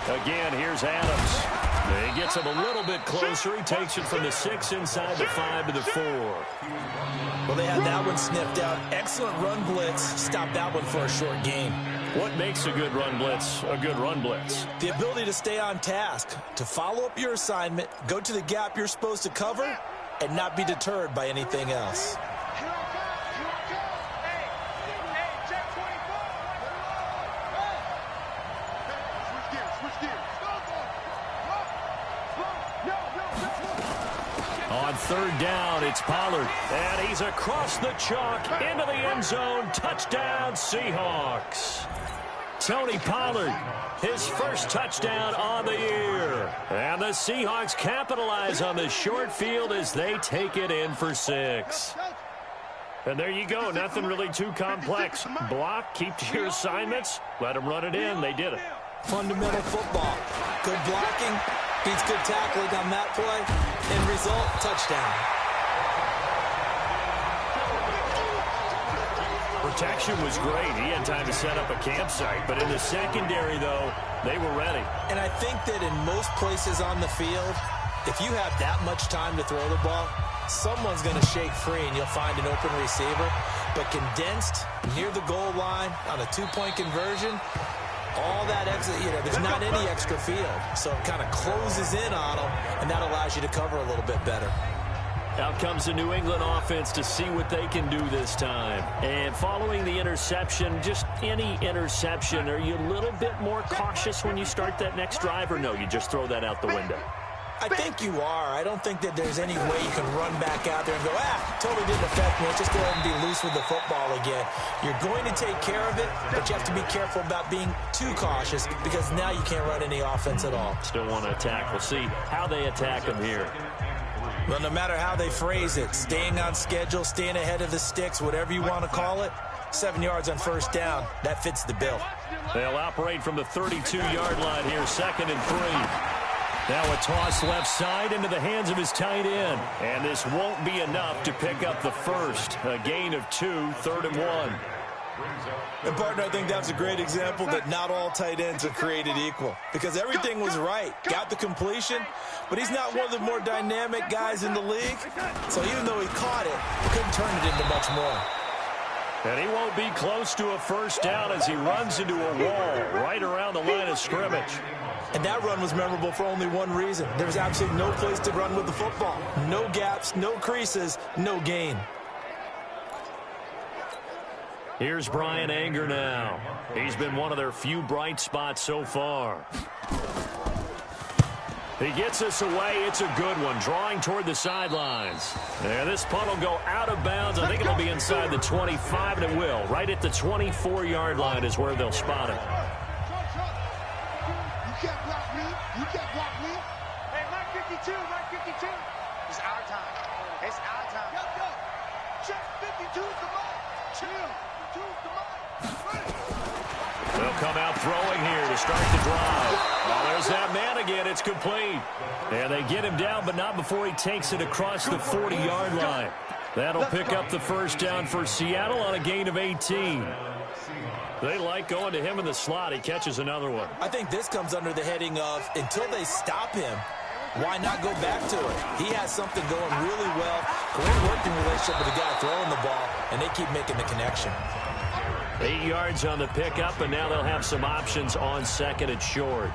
Again, here's Adams. He gets him a little bit closer. He takes it from the 6 inside the 5 to the 4. Well, they had that one sniffed out. Excellent run blitz. Stopped that one for a short gain. What makes a good run blitz a good run blitz? The ability to stay on task, to follow up your assignment, go to the gap you're supposed to cover, and not be deterred by anything else. On 3rd down, it's Pollard. And he's across the chalk into the end zone. Touchdown, Seahawks. Tony Pollard, his first touchdown on the year. And the Seahawks capitalize on this short field as they take it in for 6. And there you go. Nothing really too complex. Block, keep to your assignments, let them run it in. They did it. Fundamental football. Good blocking. Beats good tackling on that play. End result, touchdown. Protection was great. He had time to set up a campsite. But in the secondary, though, they were ready. And I think that in most places on the field, if you have that much time to throw the ball, someone's going to shake free and you'll find an open receiver. But condensed, near the goal line, on a 2-point conversion, all that extra, there's not any extra field. So it kind of closes in on them, and that allows you to cover a little bit better. Out comes the New England offense to see what they can do this time. And following the interception, just any interception, are you a little bit more cautious when you start that next drive, or no, you just throw that out the window? I think you are. I don't think that there's any way you can run back out there and go, totally didn't affect me. Let's just go ahead and be loose with the football again. You're going to take care of it, but you have to be careful about being too cautious because now you can't run any offense at all. Still want to attack. We'll see how they attack them here. Well, no matter how they phrase it, staying on schedule, staying ahead of the sticks, whatever you want to call it, 7 yards on first down, that fits the bill. They'll operate from the 32-yard line here, 2nd and 3. Now a toss left side into the hands of his tight end. And this won't be enough to pick up the first. A gain of 2, 3rd and 1. And, partner, I think that's a great example that not all tight ends are created equal, because everything was right. Got the completion, but he's not one of the more dynamic guys in the league. So even though he caught it, couldn't turn it into much more. And he won't be close to a first down as he runs into a wall right around the line of scrimmage. And that run was memorable for only one reason. There was absolutely no place to run with the football. No gaps, no creases, no gain. Here's Brian Anger now. He's been one of their few bright spots so far. He gets us away. It's a good one, drawing toward the sidelines. And this punt will go out of bounds. I think it'll be inside the 25, and it will. Right at the 24-yard line is where they'll spot it. You can't block me. You can't block me. Hey, Mike 52, Mike 52. It's our time. It's our time. Go, go. Check 52's the mark. Chill. 52's the mark. They'll come out throwing here to start the drive. Oh, there's that man again. It's complete. And they get him down, but not before he takes it across the 40-yard line. That'll pick up the first down for Seattle on a gain of 18. They like going to him in the slot. He catches another one. I think this comes under the heading of, until they stop him, why not go back to it? He has something going really well. Great working relationship with the guy throwing the ball, and they keep making the connection. 8 yards on the pickup, and now they'll have some options on second and short.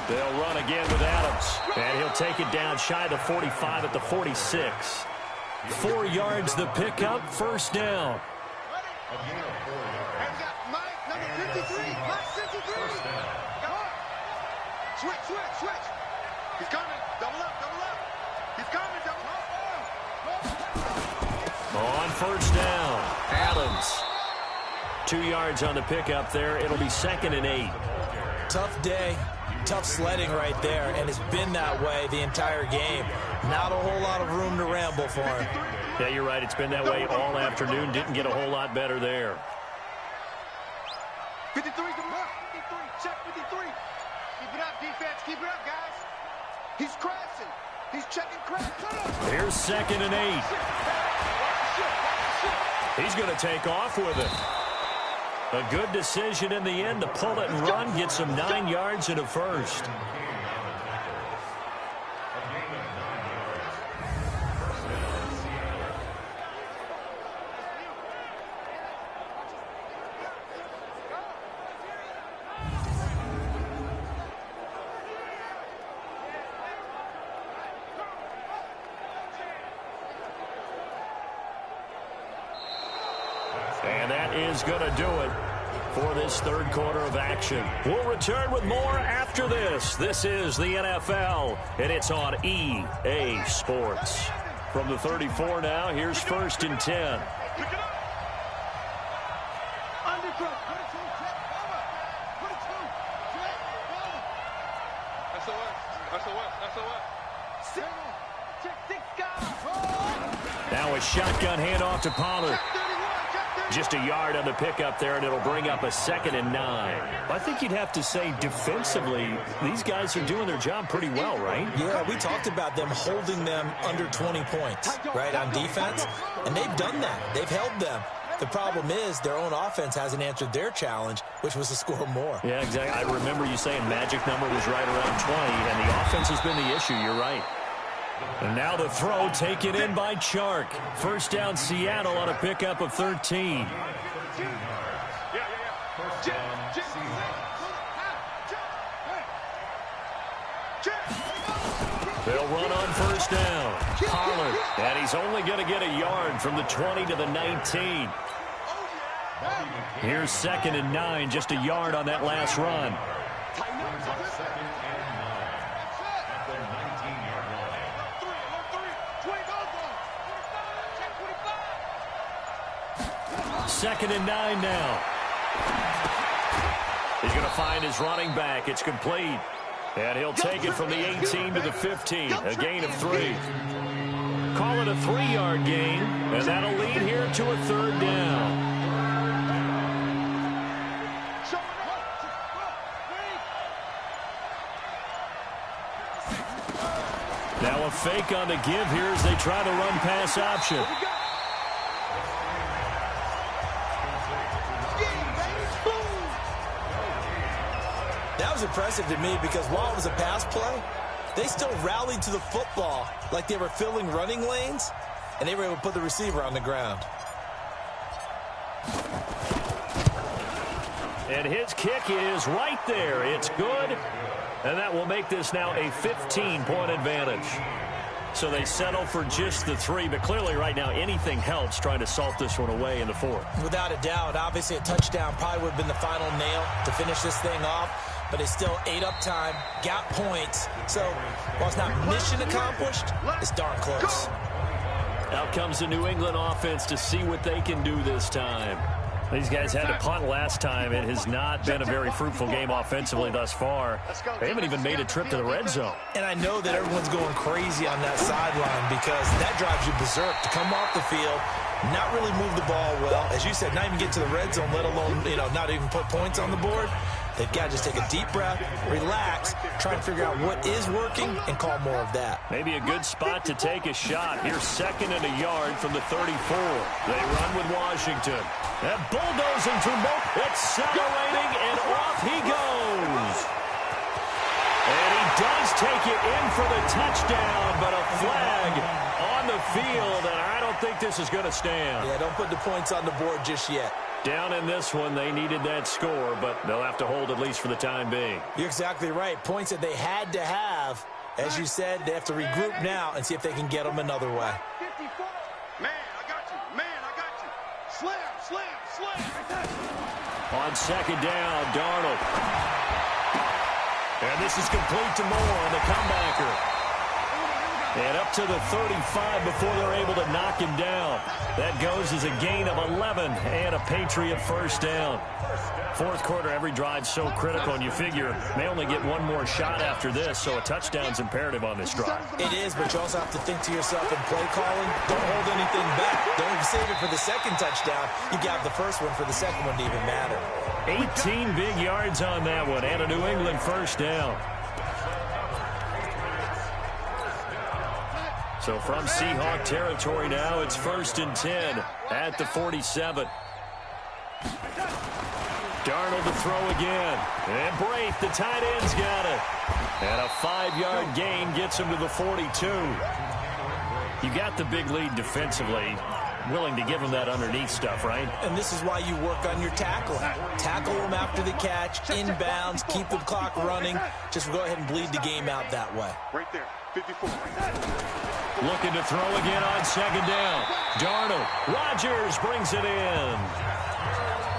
They'll run again with Adams, and he'll take it down shy of the 45 at the 46. 4 yards the pickup, first down. Mike, number 53. Mike 53. Switch. He's coming. Double up. He's coming. Double up. On first down, Adams. 2 yards on the pickup there. It'll be second and 8. Tough day. Tough sledding right there, and it's been that way the entire game. Not a whole lot of room to ramble for him. Yeah, you're right. It's been that way all afternoon. Didn't get a whole lot better there. 53's the mark. 53. Check 53. Keep it up, defense. Keep it up, guys. He's crashing. He's checking crash. Here's second and 8. He's going to take off with it. A good decision in the end to pull it and run, get some 9 yards and a first. And that is going to do it for this third quarter of action. We'll return with more after this. This is the NFL, and it's on EA Sports. From the 34 now, here's first and 10. Now a shotgun handoff to Pollard. Just a yard on the pickup there, and it'll bring up a second and 9. I think you'd have to say defensively, these guys are doing their job pretty well, right? Yeah, we talked about them holding them under 20 points, right, on defense, and they've done that. They've held them. The problem is their own offense hasn't answered their challenge, which was to score more. Yeah, exactly. I remember you saying magic number was right around 20, and the offense has been the issue. You're right. And now the throw taken in by Chark. First down Seattle on a pickup of 13. They'll run on first down. Pollard, and he's only going to get a yard from the 20 to the 19. Here's second and 9, just a yard on that last run. Second and 9 now. He's going to find his running back. It's complete. And he'll take it from the 18 to the 15. A gain of 3. Call it a 3-yard gain, and that'll lead here to a 3rd down. Now a fake on the give here as they try to run pass option. That was impressive to me because while it was a pass play, they still rallied to the football like they were filling running lanes, and they were able to put the receiver on the ground. And his kick is right there. It's good, and that will make this now a 15-point advantage. So they settle for just the 3, but clearly right now anything helps trying to salt this one away in the 4th. Without a doubt, obviously a touchdown probably would have been the final nail to finish this thing off, but they still ate up time, got points. So while it's not mission accomplished, it's darn close. Out comes the New England offense to see what they can do this time. These guys had to punt last time. It has not been a very fruitful game offensively thus far. They haven't even made a trip to the red zone. And I know that everyone's going crazy on that sideline because that drives you berserk to come off the field, not really move the ball well. As you said, not even get to the red zone, let alone, not even put points on the board. They've got to just take a deep breath, relax, try to figure out what is working, and call more of that. Maybe a good spot to take a shot. Here's 2nd and a yard from the 34. They run with Washington. That bulldozing through both, accelerating, and off he goes. And he does take it in for the touchdown, but a flag on the field, and I don't think this is going to stand. Yeah, don't put the points on the board just yet. Down in this one, they needed that score, but they'll have to hold at least for the time being. You're exactly right. Points that they had to have. As you said, they have to regroup now and see if they can get them another way. 54. Man, I got you. Man, I got you. Slam, slam, slam. On 2nd down, Darnold. And this is complete to Moore on the comebacker. And up to the 35 before they're able to knock him down. That goes as a gain of 11 and a Patriot 1st down. 4th quarter, every drive so critical, and you figure they only get one more shot after this, so a touchdown's imperative on this drive. It is, but you also have to think to yourself in play calling, don't hold anything back. Don't even save it for the 2nd touchdown. You got the 1st one for the 2nd one to even matter. 18 big yards on that one, and a New England 1st down. So from Seahawk territory now, it's 1st and 10 at the 47. Darnold to throw again. And Braith, the tight end's got it. And a 5-yard gain gets him to the 42. You got the big lead defensively. Willing to give him that underneath stuff, right? And this is why you work on your tackling. Tackle them after the catch, inbounds, keep the clock running. Just go ahead and bleed the game out that way. Right there, 54. Looking to throw again on 2nd down. Darnold. Rodgers brings it in.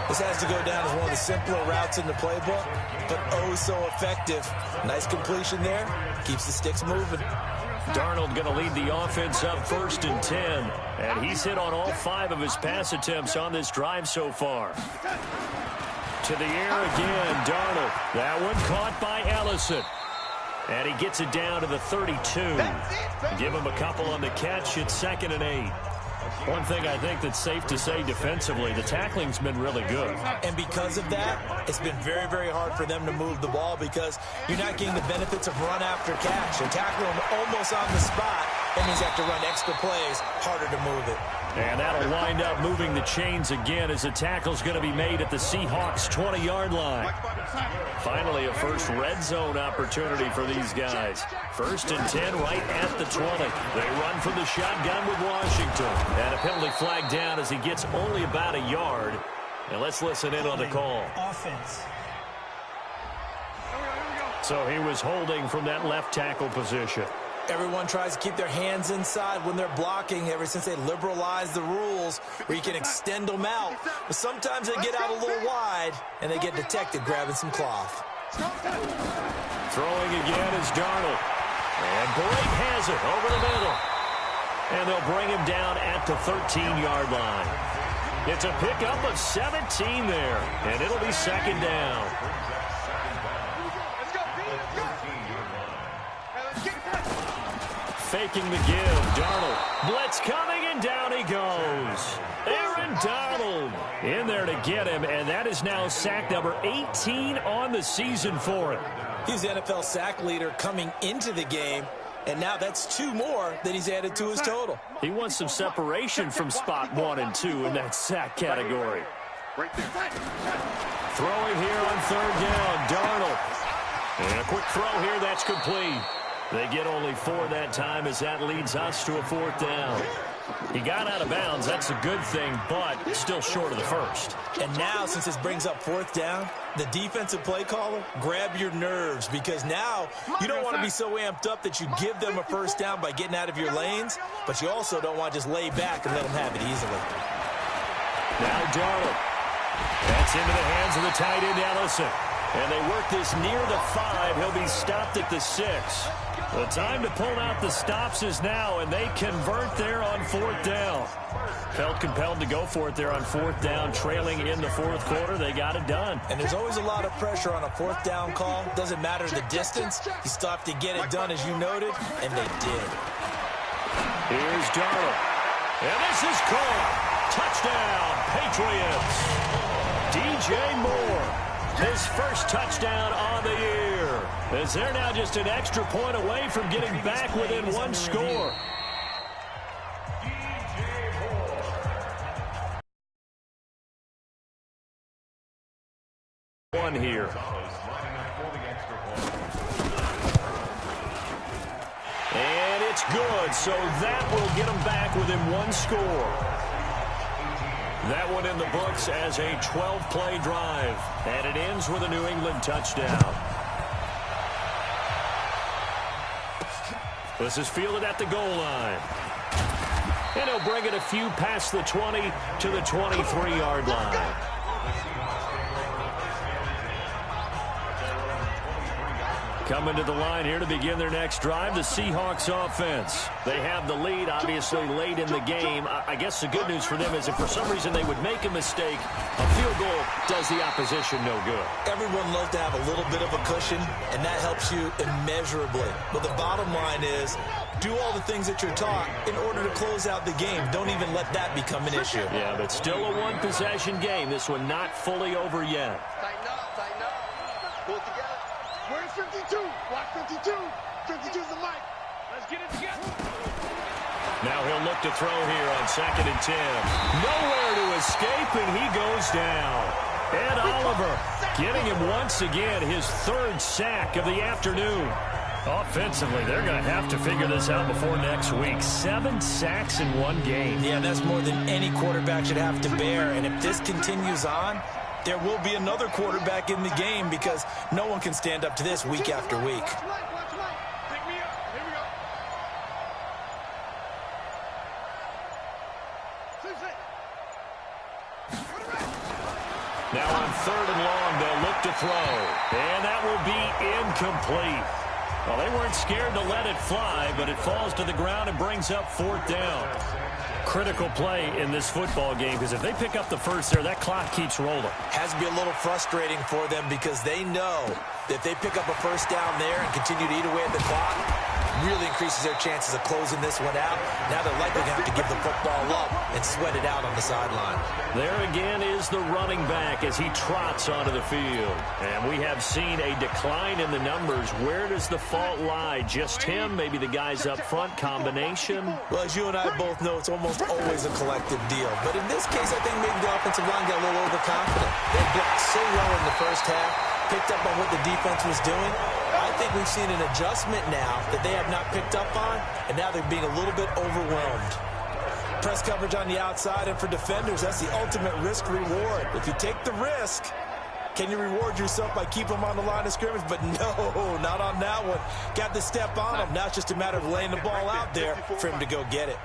This has to go down as one of the simpler routes in the playbook, but oh so effective. Nice completion there. Keeps the sticks moving. Darnold going to lead the offense up 1st and 10. And he's hit on all 5 of his pass attempts on this drive so far. To the air again, Darnold. That one caught by Ellison. And he gets it down to the 32. Give him a couple on the catch. It's 2nd and 8. One thing I think that's safe to say defensively, the tackling's been really good. And because of that, it's been very, very hard for them to move the ball because you're not getting the benefits of run after catch. They're tackling them almost on the spot. That means you have to run extra plays, harder to move it. And that'll wind up moving the chains again as the tackle's going to be made at the Seahawks' 20-yard line. Finally, a first red zone opportunity for these guys. 1st and 10 right at the 20. They run from the shotgun with Washington. And a penalty flag down as he gets only about a yard. And let's listen in on the call. Offense. So he was holding from that left tackle position. Everyone tries to keep their hands inside when they're blocking ever since they liberalized the rules where you can extend them out. But sometimes they get out a little wide and they get detected grabbing some cloth. Throwing again is Darnold. And Braith has it over the middle. And they'll bring him down at the 13-yard line. It's a pickup of 17 there. And it'll be 2nd down. faking the give. Darnold. Blitz coming, and down he goes. Aaron Donald in there to get him, and that is now sack number 18 on the season for him. He's the NFL sack leader coming into the game, and now that's 2 more that he's added to his total. He wants some separation from spot 1 and 2 in that sack category. Throwing here on 3rd down, Darnold. And a quick throw here, that's complete. They get only 4 that time as that leads us to a 4th down. He got out of bounds. That's a good thing, but still short of the first. And now, since this brings up 4th down, the defensive play caller, grab your nerves, because now you don't want to be so amped up that you give them a 1st down by getting out of your lanes, but you also don't want to just lay back and let them have it easily. Now Darnold. That's into the hands of the tight end, Ellison. And they work this near the 5. He'll be stopped at the 6. The time to pull out the stops is now, and they convert there on 4th down. Felt compelled to go for it there on 4th down, trailing in the 4th quarter. They got it done. And there's always a lot of pressure on a 4th down call. Doesn't matter the distance. You still have to get it done, as you noted, and they did. Here's Darnold. And this is caught. Touchdown, Patriots. DJ Moore. His first touchdown on the year. As they're now just an extra point away from getting back within 1 score. One here. And it's good, so that will get them back within 1 score. That one in the books as a 12-play drive. And it ends with a New England touchdown. This is fielded at the goal line. And he'll bring it a few past the 20 to the 23-yard line. Coming to the line here to begin their next drive, the Seahawks offense. They have the lead, obviously, late in the game. I guess the good news for them is if for some reason they would make a mistake, a field goal does the opposition no good. Everyone loves to have a little bit of a cushion, and that helps you immeasurably. But the bottom line is, do all the things that you're taught in order to close out the game. Don't even let that become an issue. Yeah, but still a one-possession game. This one not fully over yet. Tighten up, tighten up. Pull it together. Where's 52? Watch 52. 52's the mic. Let's get it together. Now he'll look to throw here on 2nd and 10. Nowhere to escape, and he goes down. Ed Oliver getting him once again, his 3rd sack of the afternoon. Offensively, they're going to have to figure this out before next week. 7 sacks in 1 game. Yeah, that's more than any quarterback should have to bear. And if this continues on, there will be another quarterback in the game because no one can stand up to this week after week. Watch right. Pick me up. Here we go. Now on 3rd and long, they'll look to throw. And that will be incomplete. Well, they weren't scared to let it fly, but it falls to the ground and brings up 4th down. Critical play in this football game because if they pick up the first there, that clock keeps rolling. Has to be a little frustrating for them because they know that if they pick up a 1st down there and continue to eat away at the clock, really increases their chances of closing this one out. Now they're likely going to have to give the football up and sweat it out on the sideline. There again is the running back as he trots onto the field. And we have seen a decline in the numbers. Where does the fault lie? Just him? Maybe the guys up front? Combination? Well, as you and I both know, it's almost always a collective deal. But in this case, I think maybe the offensive line got a little overconfident. They blocked so well in the first half, picked up on what the defense was doing. I think we've seen an adjustment now that they have not picked up on, and now they're being a little bit overwhelmed. Press coverage on the outside, and for defenders, that's the ultimate risk-reward. If you take the risk, can you reward yourself by keeping them on the line of scrimmage? But no, not on that one. Got the step on them. Now it's just a matter of laying the ball out there for him to go get it.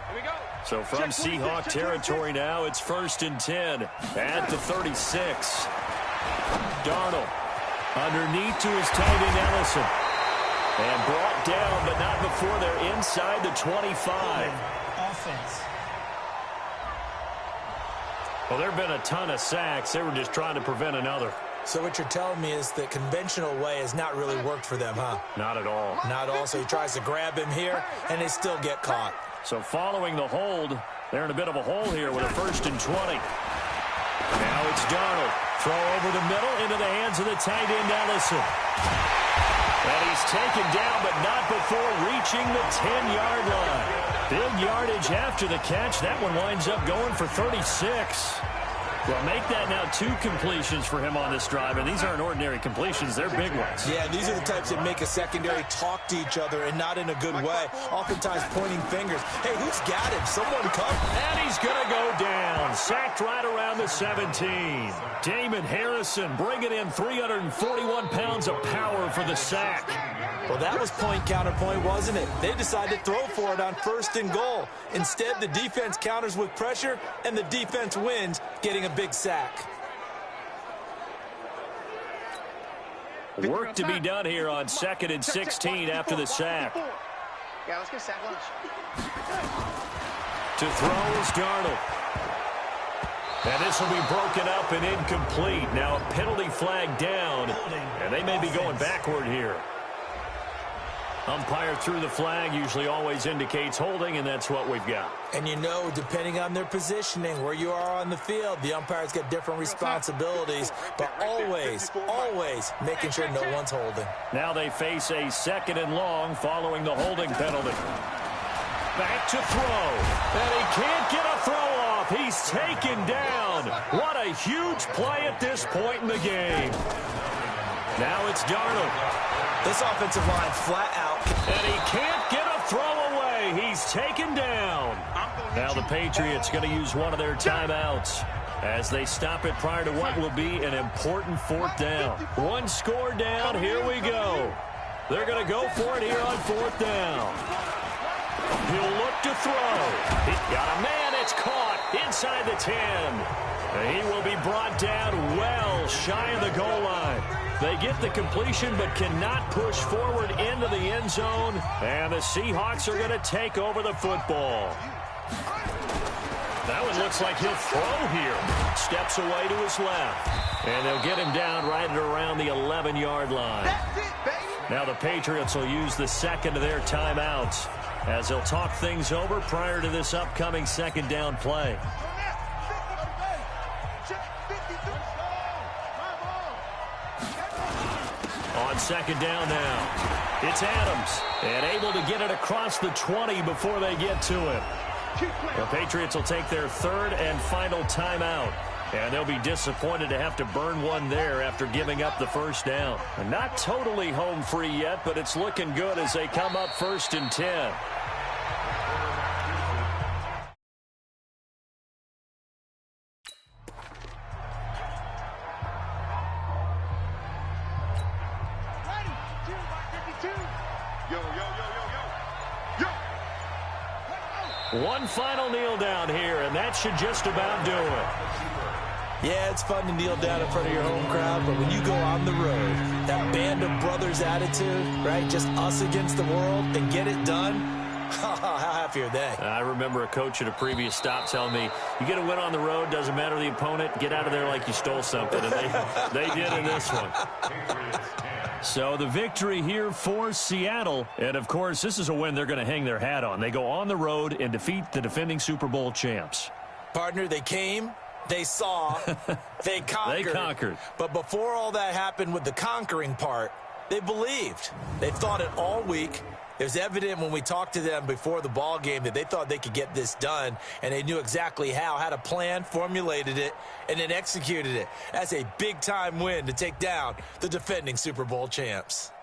So from Seahawk territory now, it's 1st and 10 at the 36. Darnold underneath to his tight end Ellison. And brought down, but not before they're inside the 25. Offense. Well, there have been a ton of sacks. They were just trying to prevent another. So what you're telling me is the conventional way has not really worked for them, huh? Not at all. Not at all. So he tries to grab him here, and they still get caught. So following the hold, they're in a bit of a hole here with a 1st and 20. Now it's Darnold. Throw over the middle into the hands of the tight end, Ellison. And he's taken down, but not before reaching the 10-yard line. Big yardage after the catch. That one winds up going for 36. Well, make that now 2 completions for him on this drive, and these aren't ordinary completions. They're big ones. Yeah, these are the types that make a secondary talk to each other and not in a good way, oftentimes pointing fingers. Hey, who's got him? Someone come. And he's going to go down. Sacked right around the 17. Damon Harrison bringing in 341 pounds of power for the sack. Well, that was point counterpoint, wasn't it? They decided to throw for it on 1st and goal. Instead, the defense counters with pressure, and the defense wins, getting a big sack. Work to be done here on 2nd and 16 after the sack. Yeah, let's get sack lunch. To throw is Darnold. And this will be broken up and incomplete. Now a penalty flag down, and they may be going backward here. Umpire threw the flag, usually always indicates holding, and that's what we've got. And you know, depending on their positioning, where you are on the field, the umpires get different responsibilities, but always, always making sure no one's holding. Now they face a 2nd and long following the holding penalty. Back to throw. And he can't get a throw off. He's taken down. What a huge play at this point in the game. Now it's Darnold. This offensive line flat out. And he can't get a throw away. He's taken down. Now the Patriots going to use one of their timeouts as they stop it prior to what will be an important 4th down. 1 score down. Here we go. They're going to go for it here on 4th down. He'll look to throw. He got a man. It's caught inside the 10. And he will be brought down well shy of the goal line. They get the completion but cannot push forward into the end zone. And the Seahawks are going to take over the football. That one looks like he'll throw here. Steps away to his left. And they'll get him down right at around the 11-yard line. Now the Patriots will use the 2nd of their timeouts as they'll talk things over prior to this upcoming 2nd down play. On 2nd down now, it's Adams, and able to get it across the 20 before they get to him. The Patriots will take their 3rd and final timeout, and they'll be disappointed to have to burn one there after giving up the 1st down. And not totally home free yet, but it's looking good as they come up 1st and 10. One final kneel down here, and that should just about do it. Yeah, it's fun to kneel down in front of your home crowd, but when you go on the road, that band of brothers attitude, right, just us against the world, and get it done, how happy are they? I remember a coach at a previous stop telling me, you get a win on the road, doesn't matter the opponent, get out of there like you stole something, and they did in this one. So the victory here for Seattle. And, of course, this is a win they're going to hang their hat on. They go on the road and defeat the defending Super Bowl champs. Partner, they came, they saw, they conquered. They conquered. But before all that happened with the conquering part, they believed. They thought it all week. It was evident when we talked to them before the ball game that they thought they could get this done, and they knew exactly how, had a plan, formulated it, and then executed it. That's a big-time win to take down the defending Super Bowl champs.